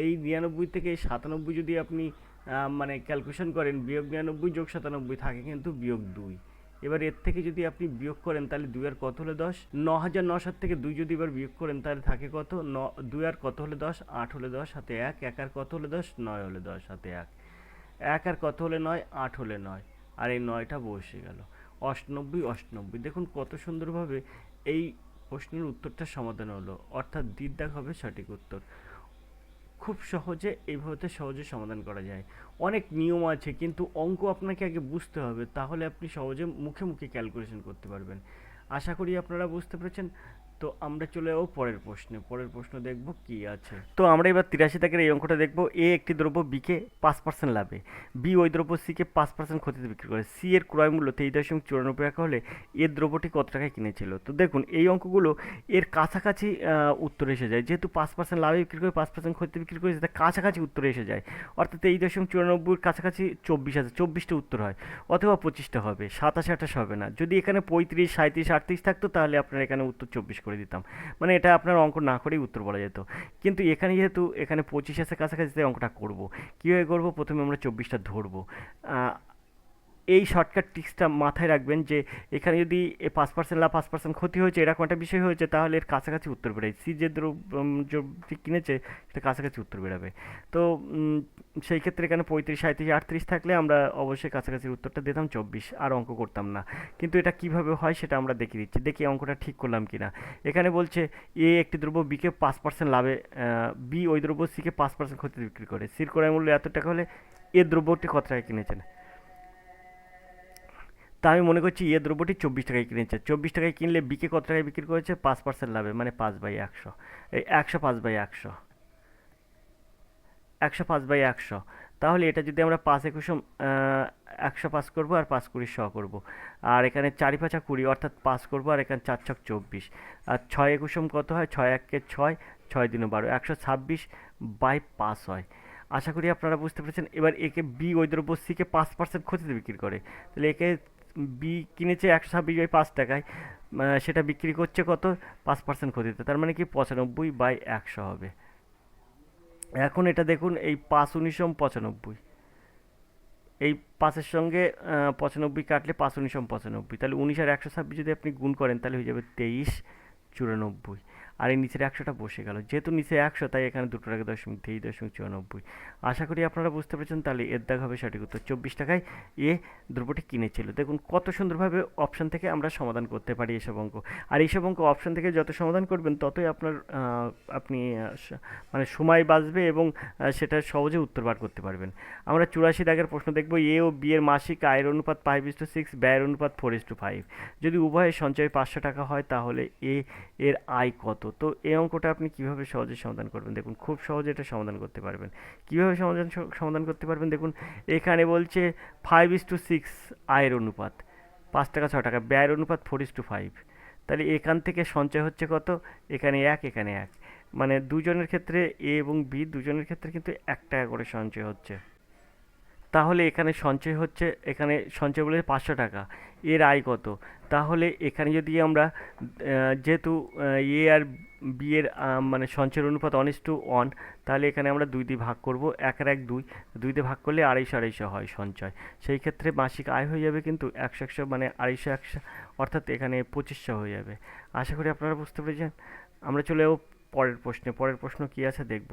এই 99 থেকে এই 97 যদি আপনি মানে ক্যালকুলেশন করেন, বিয়োগ 99 যোগ 97 থাকে কিন্তু বিয়োগ 2। এবার এর থেকে যদি আপনি বিয়োগ করেন, তাহলে 2 আর কত হলে 10, 9900 থেকে 2 যদি এবার বিয়োগ করেন, তাহলে থাকে কত, 2 আর কত হলে 10, 8 হলে 10 হাতে 1, 1 আর কত হলে 10, 9 হলে 10 হাতে 1, 1 আর কত হলে 9, 8 হলে 9, আর এই 9টা বসে গেল 98। দেখুন কত সুন্দরভাবে এই প্রশ্নের উত্তরটা সমাধান হলো, অর্থাৎ দ্বিধাগ হবে সঠিক উত্তর। খুব সহজে এইভাবে সহজে সমাধান করা যায়। অনেক নিয়ম আছে, কিন্তু অঙ্ক আপনাকে আগে বুঝতে হবে, তাহলে আপনি সহজে মুখে মুখে ক্যালকুলেশন করতে পারবেন। আশা করি আপনারা বুঝতে পেরেছেন। তো আমরা চলে যাবো পরের প্রশ্নে। পরের প্রশ্ন দেখব কি আছে। তো আমরা এবার 83 দাগের এই অঙ্কটা দেখব। এ একটি দ্রব্য বিকে 5% লাভে, বি ওই দ্রব্য সিকে 5% ক্ষতিতে বিক্রি করে, সি এর ক্রয় মূল্য 23.94 টাকা হলে এর দ্রব্যটি কত টাকায় কিনেছিল। তো দেখুন এই অঙ্কগুলো এর কাছাকাছি উত্তর এসে যায়, যেহেতু 5% লাভে বিক্রি করে 5% ক্ষতিতে বিক্রি করে, সেটা কাছাকাছি উত্তরে এসে যায়। অর্থাৎ 23.94 কাছাকাছি 24 আছে, 24টা উত্তর হয়, অথবা 25টা হবে, 27 28 হবে না। যদি এখানে 35 37 38 থাকতো তাহলে আপনার এখানে উত্তর 24 করে দিতাম, মানে এটা আপনার অঙ্ক না করেই উত্তর বলা যেত। কিন্তু এখানে যেহেতু এখানে 25 আছে কাছাকাছি, তাই অঙ্কটা করবো। কীভাবে করবো, প্রথমে আমরা 24টা ধরবো। এই শর্টকাট ট্রিক্সটা মাথায় রাখবেন যে এখানে যদি 5% লাভ 5% ক্ষতি হয়েছে, এরকম একটা বিষয় হয়েছে, তাহলে এর কাছাকাছি উত্তর বেরোয়। সি যে দ্রব্যটি কিনেছে সেটা কাছাকাছি উত্তর বেরোবে। তো সেই ক্ষেত্রে এখানে 35 37 38 থাকলে আমরা অবশ্যই কাছাকাছি উত্তরটা দিতাম 24, আর অঙ্ক করতাম না। কিন্তু এটা কিভাবে হয় সেটা আমরা দেখিয়ে দিচ্ছি, দেখি অঙ্কটা ঠিক করলাম কিনা। এখানে বলছে এ একটি দ্রব্য বিকে 5% লাভে, বি ওই দ্রব্য সিকে 5% ক্ষতিতে বিক্রি করে, সির ক্রয় মূল্য এত টাকা হলে এ দ্রব্যটি কত টাকায় কিনেছেন। তা আমি মনে করছি এ দ্রব্যটি 24 টাকায় কিনেছে। 24 টাকায় কিনলে বিকে কত টাকায় বিক্রি করেছে, 5% লাভে, মানে 5/100। এই 100 5/100, 100 5/100। তাহলে এটা যদি আমরা 5 একুশম 100 5 করবো, আর 5 20 করবো, আর এখানে 4 5 20, অর্থাৎ 5 করবো, আর এখানে 4 ছক 24, আর 6 একুশম কত হয়, 6 1 6, 6 2 12, 126/5 হয়। আশা করি আপনারা বুঝতে পেরেছেন। এবার একে বি ওই দ্রব্য সিকে 5% ক্ষতিতে বিক্রি করে, তাহলে একে বি কিনেছে 126/5 টাকায়, সেটা বিক্রি করছে কত, 5% ক্ষতিতে, তার মানে কি 95/100 হবে। এখন এটা দেখুন, এই 5 19 95, এই 5-এর সঙ্গে 95 কাটলে 5 19 95, তাহলে 19 আর 126 যদি আপনি গুণ করেন তাহলে হয়ে যাবে 23 94, আর এই নিচের 100টা বসে গেল। যেহেতু নিচে 100, তাই এখানে দুটো টাকা দশমিক, 23.94। আশা করি আপনারা বুঝতে পেরেছেন। তাহলে এর দাগ হবে সঠিক উত্তর। 24 টাকায় এ দ্রব্যটি কিনেছিল। দেখুন কত সুন্দরভাবে অপশান থেকে আমরা সমাধান করতে পারি এসব অঙ্ক। আর এইসব অঙ্ক অপশান থেকে যত সমাধান করবেন ততই আপনার আপনি মানে সময় বাঁচবে, এবং সেটা সহজে উত্তর বার করতে পারবেন। আমরা 84 দাগের প্রশ্ন দেখব। এ ও বি এর মাসিক আয়ের অনুপাত 5:6, ব্যয়ের অনুপাত 4:5। যদি উভয়ের সঞ্চয় 500 টাকা হয় তাহলে এ এর আয় কত। তো এই অঙ্কটা আপনি কিভাবে সহজে সমাধান করবেন, দেখুন খুব সহজে এটা সমাধান করতে পারবেন। কিভাবে সমাধান করতে পারবেন, দেখুন এখানে বলছে 5:6 আয়ের অনুপাত, 5 টাকা 6 টাকা, ব্যয়ের অনুপাত 4:5। তাহলে এখান থেকে সঞ্চয় হচ্ছে কত, এখানে 1 এখানে 1, মানে দুজনের ক্ষেত্রে এ এবং বি দুজনের ক্ষেত্রে কিন্তু 1 টাকা করে সঞ্চয় হচ্ছে। তাহলে এখানে সঞ্চয় হচ্ছে, এখানে সঞ্চয় বলে 500 টাকা, এর আয় কত। তাহলে এখানে যদি আমরা যেহেতু এ আর বি এর মানে সঞ্চয়ের অনুপাত 1:1, তাহলে এখানে আমরা 2 দিয়ে ভাগ করব, 1 আর 1 2, 2 দিয়ে ভাগ করলে 250 250 হয় সঞ্চয়। সেই ক্ষেত্রে মাসিক আয় হয়ে যাবে কিন্তু 100 100, মানে 250 100, অর্থাৎ এখানে 2500 হয়ে যাবে। আশা করি আপনারা বুঝতে পেরেছেন। আমরা চলে যাবো পরের প্রশ্নে। পরের প্রশ্ন কি আছে দেখব।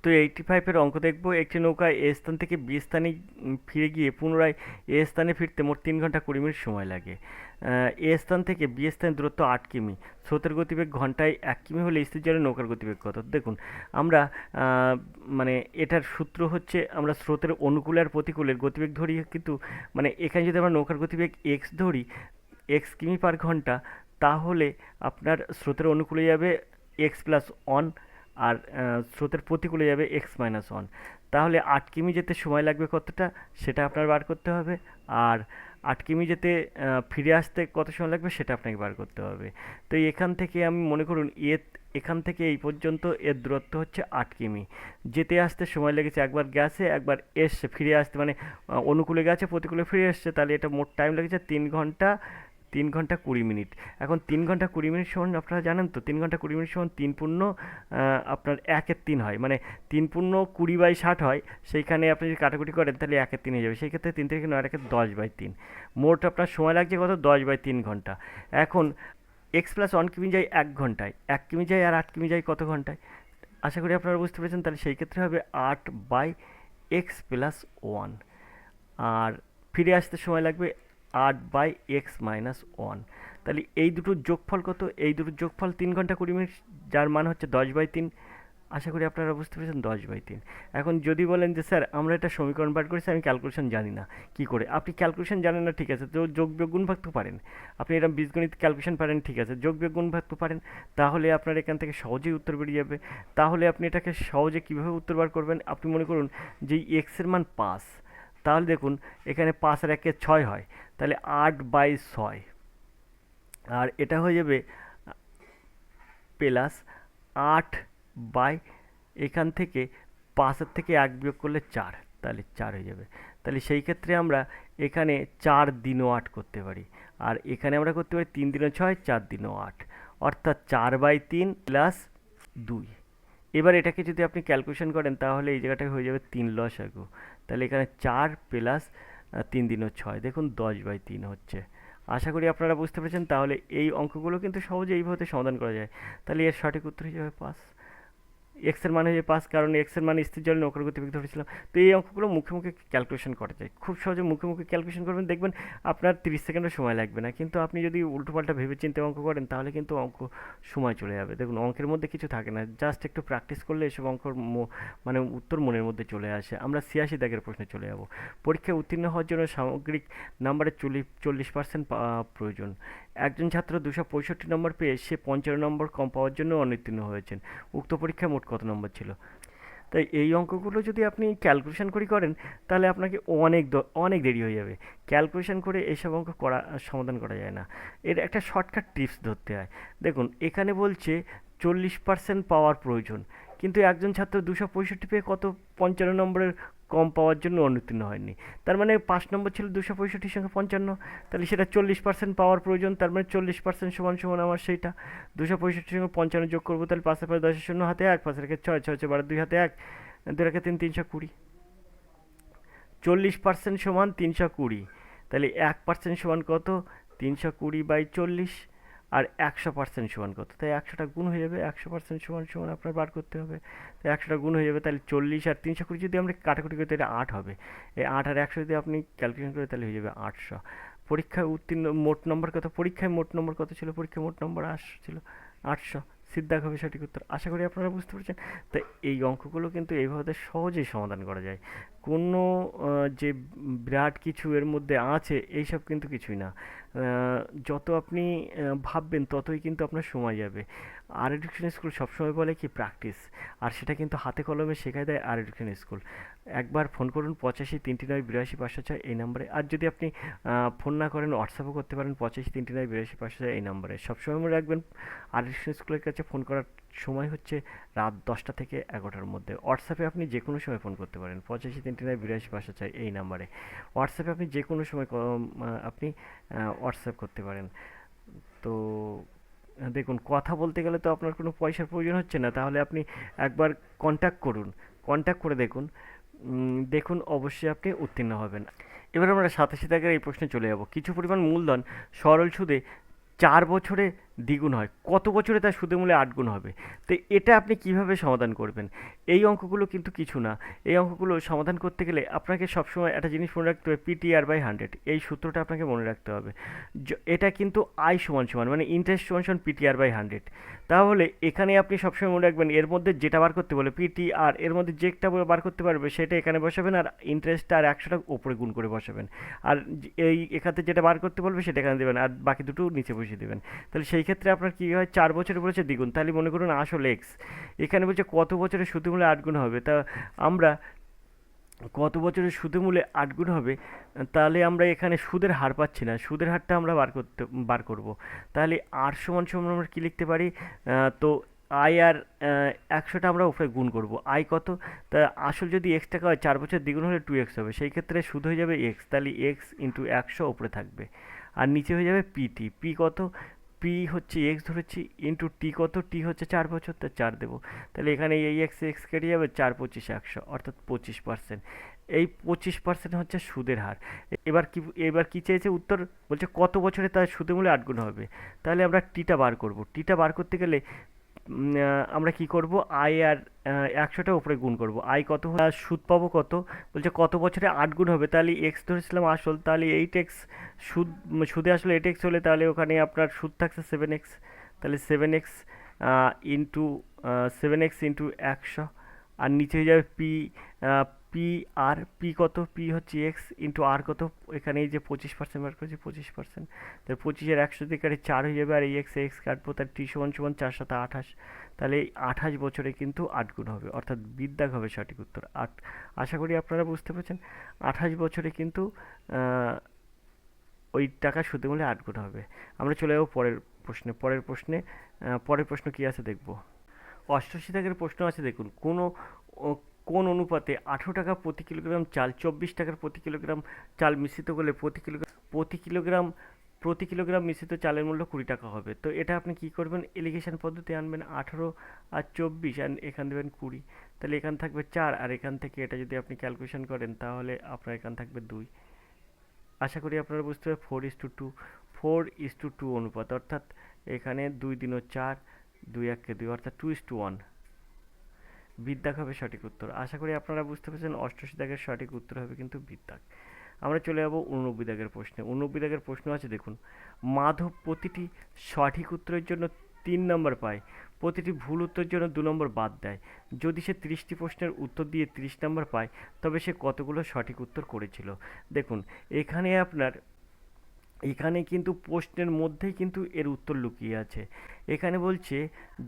তো 85-এর অঙ্ক দেখব। একটি নৌকা এ স্থান থেকে বি স্থানে ফিরে গিয়ে পুনরায় এ স্থানে ফিরতে মোট 3 ঘন্টা 20 মিনিট সময় লাগে। এ স্থান থেকে বি স্থানের দূরত্ব 8 কিমি। স্রোতের গতিবেগ ঘন্টায় 1 কিমি হলে স্থির জলে নৌকার গতিবেগ কত। দেখুন আমরা মানে এটার সূত্র হচ্ছে, আমরা স্রোতের অনুকূল আর প্রতিকূলের গতিবেগ ধরি, কিন্তু মানে এখানে যদি আমরা নৌকার গতিবেগ এক্স ধরি, এক্স কিমি পার ঘন্টা, তাহলে আপনার স্রোতের অনুকূলে যাবে x+1, আর স্রোতের প্রতিকূলে যাবে x-1। তাহলে 8 কিমি যেতে সময় লাগবে কতটা, সেটা আপনার বার করতে হবে। আর 8 কিমি যেতে ফিরে আসতে কত সময় লাগবে সেটা আপনাকে বার করতে হবে। তো এখান থেকে আমি মনে করুন এখান থেকে এই পর্যন্ত এর দূরত্ব হচ্ছে 8 কিমি। যেতে আসতে সময় লেগেছে, একবার গেছে একবার এসছে, ফিরে আসতে মানে অনুকূলে গেছে প্রতিকূলে ফিরে এসছে, তাহলে এটা মোট টাইম লেগেছে 3 ঘন্টা 20 মিনিট। এখন 3 ঘন্টা 20 মিনিট সমান আপনারা জানেন তো, 3 ঘন্টা 20 মিনিট সমান 3 পূর্ণ আপনার 1/3 হয়, মানে 3 পূর্ণ 20/60 হয়। সেইখানে আপনি যদি কাটাকুটি করেন তাহলে 1/3 হয়ে যাবে। সেই ক্ষেত্রে 3 থেকে 9 একে 10/3, মোট আপনার সময় লাগছে কত, 10/3 ঘন্টা। এখন x+1 কিমি যায় 1 ঘন্টায়, 1 কিমি যায়, আর 8 কিমি যায় কত ঘন্টায়। আশা করি আপনারা বুঝতে পেরেছেন। তাহলে সেই ক্ষেত্রে হবে 8/x+1, আর ফিরে আসতে সময় লাগবে 8/x-1। তাহলে এই দুটোর যোগফল কত, এই দুটোর যোগফল 3 ঘন্টা 20 মিনিট, যার মান হচ্ছে 10/3, আশা করি আপনারা বুঝতে পেরেছেন 10/3। এখন যদি বলেন যে স্যার আমরা এটা সমীকরণ বার করেছি, আমি ক্যালকুলেশন জানি না কি করে, আপনি ক্যালকুলেশন জানেন না, ঠিক আছে, তো যোগ বিয়োগ গুণ ভাগ তো পারেন, আপনি এরকম বীজগণিত ক্যালকুলেশন পারেন, ঠিক আছে, যোগ বিয়োগ গুণ ভাগ তো পারেন, তাহলে আপনার এখান থেকে সহজেই উত্তর বেরিয়ে যাবে। তাহলে আপনি এটাকে সহজে কীভাবে উত্তর বার করবেন, আপনি মনে করুন যে এক্সের মান 5, তাহলে দেখুন এখানে 5 আর 1 6 হয়, তাহলে 8/6, আর এটা হয়ে যাবে প্লাস 8 এখান থেকে 5-এর থেকে 1 বিয়োগ করলে 4, তাহলে 4 হয়ে যাবে। তাহলে সেই ক্ষেত্রে আমরা এখানে 4 দিনও 8 করতে পারি, আর এখানে আমরা করতে পারি 3 দিনও 6, 4 দিনও 8, অর্থাৎ 4/3 প্লাস 2। এবার এটাকে যদি আপনি ক্যালকুলেশন করেন তাহলে এই জায়গাটায় হয়ে যাবে 3 লসাগু, তাহলে এখানে 4 প্লাস 3 দিনও 6, দেখুন 10/3 হচ্ছে। আশা করি আপনারা বুঝতে পেরেছেন। তাহলে এই অঙ্কগুলো কিন্তু সহজে এইভাবে সমাধান করা যায়। তাহলে এর সঠিক উত্তর হিসেবে 5, এক্সের মান হয়ে 5, কারণ এক্সের মান স্থির জলে নৌকার গতিবেগ ধরেছিলাম। তো এই অঙ্কগুলো মুখে মুখে ক্যালকুলেশন করা যায়, খুব সহজে মুখে মুখে ক্যালকুলেশন করবেন, দেখবেন আপনার 30 সেকেন্ডও সময় লাগবে না। কিন্তু আপনি যদি উল্টোপাল্টা ভেবে চিন্তে অঙ্ক করেন তাহলে কিন্তু অঙ্ক সময় চলে যাবে। দেখুন অঙ্কের মধ্যে কিছু থাকে না, জাস্ট একটু প্র্যাকটিস করলে এসব অঙ্কর মানে উত্তর মনের মধ্যে চলে আসে। আমরা 86 দাগের প্রশ্নে চলে যাব। পরীক্ষায় উত্তীর্ণ হওয়ার জন্য সামগ্রিক নাম্বারের 40% প্রয়োজন। একজন ছাত্র 265 নম্বর পেয়ে সে 55 নম্বর কম পাওয়ার জন্য অনুত্তীর্ণ হয়েছেন। উক্ত পরীক্ষায় মোট কত নম্বর ছিল? তাই এই অঙ্কগুলো যদি আপনি ক্যালকুলেশন করেন তাহলে আপনাকে অনেক দেরি হয়ে যাবে। ক্যালকুলেশন করে এইসব অঙ্ক সমাধান করা যায় না। এর একটা শর্টকাট টিপস ধরতে হয়। দেখুন এখানে বলছে 40% পাওয়ার প্রয়োজন, কিন্তু একজন ছাত্র 265 পেয়ে কত 55 নম্বরের কম পাওয়ার জন্য অনুত্তীর্ণ হয়নি। তার মানে 5 নম্বর ছিল 265 সঙ্গে 55, তাহলে সেটা 40% পাওয়ার প্রয়োজন, তার মানে 40% সমান সমান আমার সেইটা 265 সঙ্গে 55 যোগ করবো, তাহলে 5 5 10 শূন্য হাতে 1, 5 রেখে 6, 6 6 12 2 হাতে 1, 2 রেখে 3, 320। 40% সমান 320, তাহলে 1% সমান কত 320/40, আর 100% সমান কত, তাই 100টা গুণ হয়ে যাবে। 100% সমান সমান আপনার বার করতে হবে, তাই 100টা গুণ হয়ে যাবে। তাহলে 40 আর 320 যদি আমরা কাটাকুটি করি তাহলে 8 হবে। এই 8 আর 100 যদি আপনি ক্যালকুলেশন করেন তাহলে হয়ে যাবে 800। পরীক্ষায় উত্তীর্ণ মোট নম্বর কত? পরীক্ষায় মোট নম্বর কত ছিল? পরীক্ষায় মোট নম্বর 800 ছিল। 800 সিদ্ধাক হবে সঠিক উত্তর। আশা করি আপনারা বুঝতে পারছেন। তাই এই অঙ্কগুলো কিন্তু এইভাবে সহজেই সমাধান করা যায়। কোনো যে বিরাট কিছু এর মধ্যে আছে এইসব কিন্তু কিছুই না। যত আপনি ভাববেন ততই কিন্তু আপনার সময় যাবে। আর এডুকেশন স্কুল সবসময় বলে কি প্র্যাকটিস, আর সেটা কিন্তু হাতে কলমে শেখায় দেয় আর এডুকেশন স্কুল। একবার ফোন করুন 85 39 82 506 এই নাম্বারে। আর যদি আপনি ফোন না করেন হোয়াটসঅ্যাপও করতে পারেন 85 39 82 506 এই নাম্বারে। সবসময় মনে রাখবেন আর এডুকেশন স্কুলের কাছে ফোন করার সময় হচ্ছে রাত 10টা থেকে 11টার মধ্যে। হোয়াটসঅ্যাপে আপনি যে কোনো সময় ফোন করতে পারেন 85 39 82 506 এই নাম্বারে। হোয়াটসঅ্যাপে আপনি যে কোনো সময় আপনি হোয়াটসঅ্যাপ করতে পারেন। তো দেখুন কথা বলতে গেলে তো আপনার কোনো পয়সার প্রয়োজন হচ্ছে না, তাহলে আপনি একবার কন্ট্যাক্ট করুন, কন্ট্যাক্ট করে দেখুন, দেখুন অবশ্যই আপনি উত্তীর্ণ হবেন। এবার আমরা 87 দাগের এই প্রশ্নে চলে যাব। কিছু পরিমাণ মূলধন সরল সুদে 4 বছরে দ্বিগুণ হয়, কত বছরে তার সুদে মূলে 8 গুণ হবে? তো এটা আপনি কিভাবে সমাধান করবেন? এই অঙ্কগুলো কিন্তু কিছু না। এই অঙ্কগুলো সমাধান করতে গেলে আপনাকে সবসময় একটা জিনিস মনে রাখতে হবে, PTR/100, এই সূত্রটা আপনাকে মনে রাখতে হবে। এটা কিন্তু আয় সমান সমান মানে ইন্টারেস্ট সমান সমান PTR/100। তাহলে এখানে আপনি সবসময় মনে রাখবেন এর মধ্যে যেটা বার করতে বলে PTR, এর মধ্যে যেটা বার করতে পারবে সেটা এখানে বসাবেন, আর ইন্টারেস্টটা আর 100টা উপরে গুণ করে বসাবেন। আর এই এখানে যেটা বার করতে বলবে সেটা এখানে দেবেন, আর বাকি দুটো নিচে বসিয়ে দেবেন। তাহলে সেই ক্ষেত্রে আপনার কী হয়, 4 বছরে বলেছে দ্বিগুণ, তাহলে মনে করুন আসল এক্স, এখানে বলছে কত বছরে সুদে মূলে 8 গুণ হবে। তা আমরা কত বছরের সুদে মূলে 8 গুণ হবে, তাহলে আমরা এখানে সুদের হার পাচ্ছি না, সুদের হারটা আমরা বার করব। তাহলে আর সমান সমান আমরা কী লিখতে পারি, তো আয় আর 100টা আমরা উপরে গুণ করব। আয় কত, তা আসল যদি এক্স টাকা হয় 4 বছর দ্বিগুণ হলে 2x হবে, সেই ক্ষেত্রে সুদ হয়ে যাবে এক্স, তাহলে এক্স ইন্টু 100 উপরে থাকবে, আর নিচে হয়ে যাবে পিটি। পি কত, পি হচ্ছে এক্স ধরেছি, ইন্টু টি কত, টি হচ্ছে 4 বছর, তা 4 দেবো। তাহলে এখানে এই এক্স এক্স কেটে যাবে, 4 25 100, অর্থাৎ 25%। এই 25% হচ্ছে সুদের হার। এবার কি চেয়েছে উত্তর, বলছে কত বছরে তার সুদে মূলে 8 গুণ হবে। তাহলে আমরা টিটা বার করব। টিটা বার করতে গেলে আমরা কি করব, আয় আর 100টা উপরে গুণ করব। আয় কত, সুদ পাবো কত, বলছে কত বছরে 8 গুণ হবে, তাহলে এক্স ধরেছিলাম আসল, তাহলে 8x, সুদে আসলে 8x হলে তাহলে ওখানে আপনার সুদ থাকছে 7x, তাহলে 7x ইন্টু 7x ইন্টু 100, আর নিচে হয়ে যাবে পি, পি আর পি কত, পি হচ্ছে এক্স ইন্টু আর কত, এখানে এই যে 25% বার করেছি 25%, তাহলে 25-এর 100 দিয়ে কাটে 4 হয়ে যাবে, আর এই এক্স এক্স কাটবো, তার টি সমান সমান 4×7 = 28, তাহলে এই 28 বছরে কিন্তু 8 গুণ হবে, অর্থাৎ বিদ্যাগ হবে সঠিক উত্তর 8। আশা করি আপনারা বুঝতে পেরেছেন, 28 বছরে কিন্তু ওই টাকা সুদে মূল্যে 8 গুণ হবে। আমরা চলে যাবো পরের প্রশ্নে। পরের প্রশ্ন কি আছে দেখব। 88 দাগের প্রশ্ন আছে দেখুন, কোন অনুপাতে 18 টাকা প্রতি কিলোগ্রাম চাল 24 টাকার প্রতি কিলোগ্রাম চাল মিশ্রিত করলে প্রতি কিলোগ্রাম মিশ্রিত চালের মূল্য 20 টাকা হবে। তো এটা আপনি কি করবেন, এলিগেশন পদ্ধতি আনবেন, 18 আর 24 আর এখান দেবেন 20, তাহলে এখান থাকবে 4, আর এখান থেকে এটা যদি আপনি ক্যালকুলেশন করেন তাহলে আপনার এখান থাকবে 2। আশা করি আপনারা বুঝতে পারবেন 4:2 অনুপাত, অর্থাৎ এখানে 2 দিন 4, 2 1 2, অর্থাৎ 2:1। বিদ্যাগ হবে সঠিক উত্তর। আশা করি আপনারা বুঝতে পেরেছেন, 88 দাগের সঠিক উত্তর হবে কিন্তু বিদ্যাগ। আমরা চলে যাব 89 দাগের প্রশ্নে। 89 দাগের প্রশ্ন আছে দেখুন, মাধব প্রতিটি সঠিক উত্তরের জন্য 3 নম্বর পায়, প্রতিটি ভুল উত্তরের জন্য 2 নম্বর বাদ দেয়। যদি সে 30টি প্রশ্নের উত্তর দিয়ে 30 নম্বর পায়, তবে সে কতগুলো সঠিক উত্তর করেছিল। দেখুন এখানে কিন্তু প্রশ্নের মধ্যেই কিন্তু এর উত্তর লুকিয়ে আছে। এখানে বলছে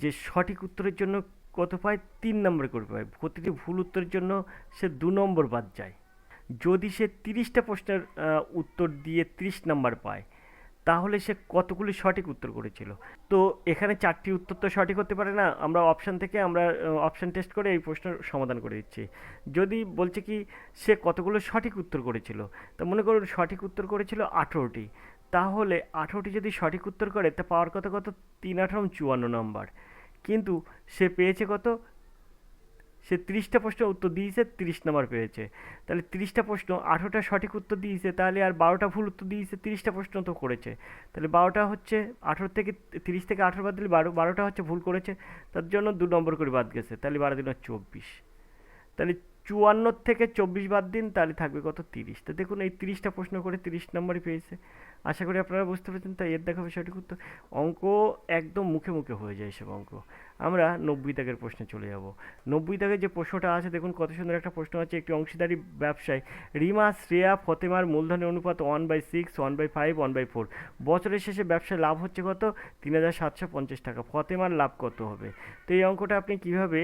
যে সঠিক উত্তরের জন্য কত পায়, 3 নম্বর করে পায়, প্রতিটি ভুল উত্তরের জন্য সে 2 নম্বর বাদ যায়। যদি সে 30টা প্রশ্নের উত্তর দিয়ে 30 নাম্বার পায়, তাহলে সে কতগুলি সঠিক উত্তর করেছিল। তো এখানে 4টি উত্তর তো সঠিক হতে পারে না, আমরা অপশান থেকে অপশান টেস্ট করে এই প্রশ্নের সমাধান করে দিচ্ছি। যদি বলছে কি সে কতগুলো সঠিক উত্তর করেছিল, তা মনে করুন সঠিক উত্তর করেছিল 18টি, তাহলে 18টি যদি সঠিক উত্তর করে তা পাওয়ার কথা কত, 3×18 = 54 নম্বর। কিন্তু সে পেয়েছে কত, সে 30টা প্রশ্নের উত্তর দিয়েছে, 30 নম্বর পেয়েছে। তাহলে 30টা প্রশ্ন, 18টা সঠিক উত্তর দিয়েছে, তাহলে আর 12টা ভুল উত্তর দিয়েছে, 30টা প্রশ্ন তো করেছে। তাহলে 12টা হচ্ছে 18 থেকে 30 থেকে 18 বাদ দিলে 12টা হচ্ছে ভুল করেছে, তার জন্য 2 নম্বর করে বাদ গেছে, তাহলে 12 দিন 24। তাহলে 54 থেকে 24 বাদ দিন, তাহলে থাকবে কত, 30। তো দেখুন এই 30টা প্রশ্ন করে 30 নম্বরই পেয়েছে। আশা করি আপনারা বুঝতে পেরেছেন, তাই এর দেখাবে সঠিক উত্তর। অঙ্ক একদম মুখে মুখে হয়ে যায় এসব অঙ্ক। আমরা 90 দাগের প্রশ্নে চলে যাব। 90 দাগের যে প্রশ্নটা আছে দেখুন, কত সুন্দর একটা প্রশ্ন আছে। একটি অংশীদারি ব্যবসায় রিমা শ্রেয়া ফতেমার মূলধনের অনুপাত 1/6, 1/5, 1/4। বছরের শেষে ব্যবসায় লাভ হচ্ছে কত, 3750 টাকা। ফতেমার লাভ কত হবে। তো এই অঙ্কটা আপনি কিভাবে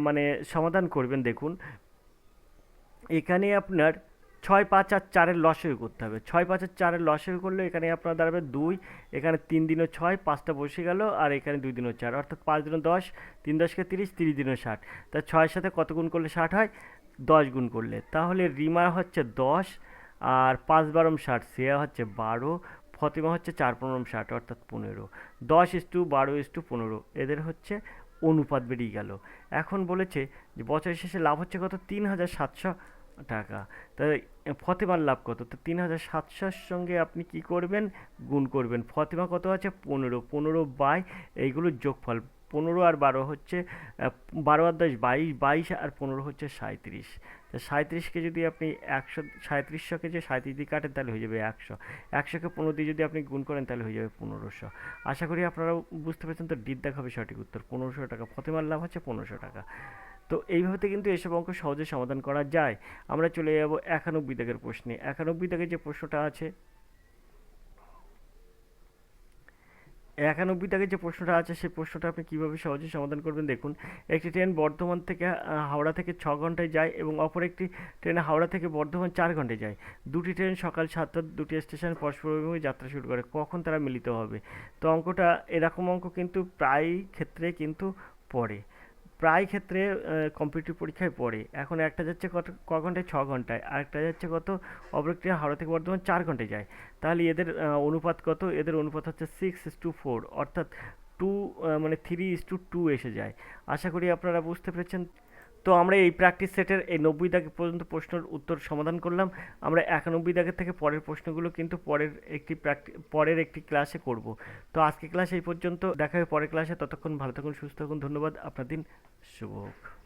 মানে সমাধান করবেন দেখুন, এখানে আপনার 6 5 আর 4-এর লসাগু করতে হবে। 6 5 আর 4-এর লসাগু করলে এখানে আপনার দাঁড়াবে 2, এখানে 3 দিনও 6, 5টা বসে গেল, আর এখানে 2 দিনও 4, অর্থাৎ 5 দিনও 10, 3 10 30, 30 দিনও 60। তা 6-এর সাথে কত গুণ করলে 60 হয়, 10 গুণ করলে। তাহলে রিমা হচ্ছে 10, আর 5 12 60, শ্রেয়া হচ্ছে 12, ফতিমা হচ্ছে 4 15 60, অর্থাৎ 15। 10:12:15 এদের হচ্ছে অনুপাত বেরিয়ে গেল। এখন বলেছে যে বছরের শেষে লাভ হচ্ছে কত, 3700 টাকা। তাই ফতেমার লাভ কত, তো 3700-র সঙ্গে আপনি কি করবেন, গুণ করবেন। ফতেমা কত আছে, 15, 15 বাই এইগুলোর যোগফল, 15 আর 12 হচ্ছে 12 আর 10 22, 22 আর 15 হচ্ছে 37। তা 37কে যদি আপনি 100, 3700-কে যে 37 দিয়ে কাটেন তাহলে হয়ে যাবে 100, 100কে 15 দিয়ে যদি আপনি গুণ করেন তাহলে হয়ে যাবে 1500। আশা করি আপনারা বুঝতে পেরেছেন, তো ডির দেখা হবে সঠিক উত্তর, 1500 টাকা। ফতেমার লাভ হচ্ছে 1500 টাকা। তো এইভাবে কিন্তু এসব অঙ্ক সহজে সমাধান করা যায়। আমরা চলে যাব 91 দাগের প্রশ্নে। 91 দাগের যে প্রশ্নটা আছে, 91 দাগের যে প্রশ্নটা আছে সেই প্রশ্নটা আপনি কীভাবে সহজে সমাধান করবেন দেখুন। একটি ট্রেন বর্ধমান থেকে হাওড়া থেকে 6 ঘন্টায় যায়, এবং অপর একটি ট্রেন হাওড়া থেকে বর্ধমান 4 ঘন্টায় যায়। দুটি ট্রেন সকাল 7টার দুটি স্টেশন পরস্পর অভিমুখে যাত্রা শুরু করে, কখন তারা মিলিত হবে। তো অঙ্কটা এরকম অঙ্ক কিন্তু প্রায় ক্ষেত্রে কিন্তু পড়ে, প্রায় ক্ষেত্রে কম্পিটিটিভ পরীক্ষায় পড়ে। এখন একটা যাচ্ছে ক ঘন্টায়, 6 ঘন্টায়, আরেকটা যাচ্ছে কত, অপর একটি হাওড়া থেকে বর্ধমান 4 ঘন্টায় যায়। তাহলে এদের অনুপাত কত, এদের অনুপাত হচ্ছে 6:4, অর্থাৎ 2 মানে 3:2 এসে যায়। আশা করি আপনারা বুঝতে পেরেছেন। তো আমরা এই প্র্যাকটিস সেটের এই 90 দাগ পর্যন্ত প্রশ্নের উত্তর সমাধান করলাম। আমরা 91 দাগের থেকে পরের প্রশ্নগুলো কিন্তু পরের একটি ক্লাসে করব। তো আজকে ক্লাস এই পর্যন্ত, দেখা হবে পরের ক্লাসে। ততক্ষণ ভালো থাকুন, সুস্থ থাকুন, ধন্যবাদ। আপনার দিন শুভ হোক।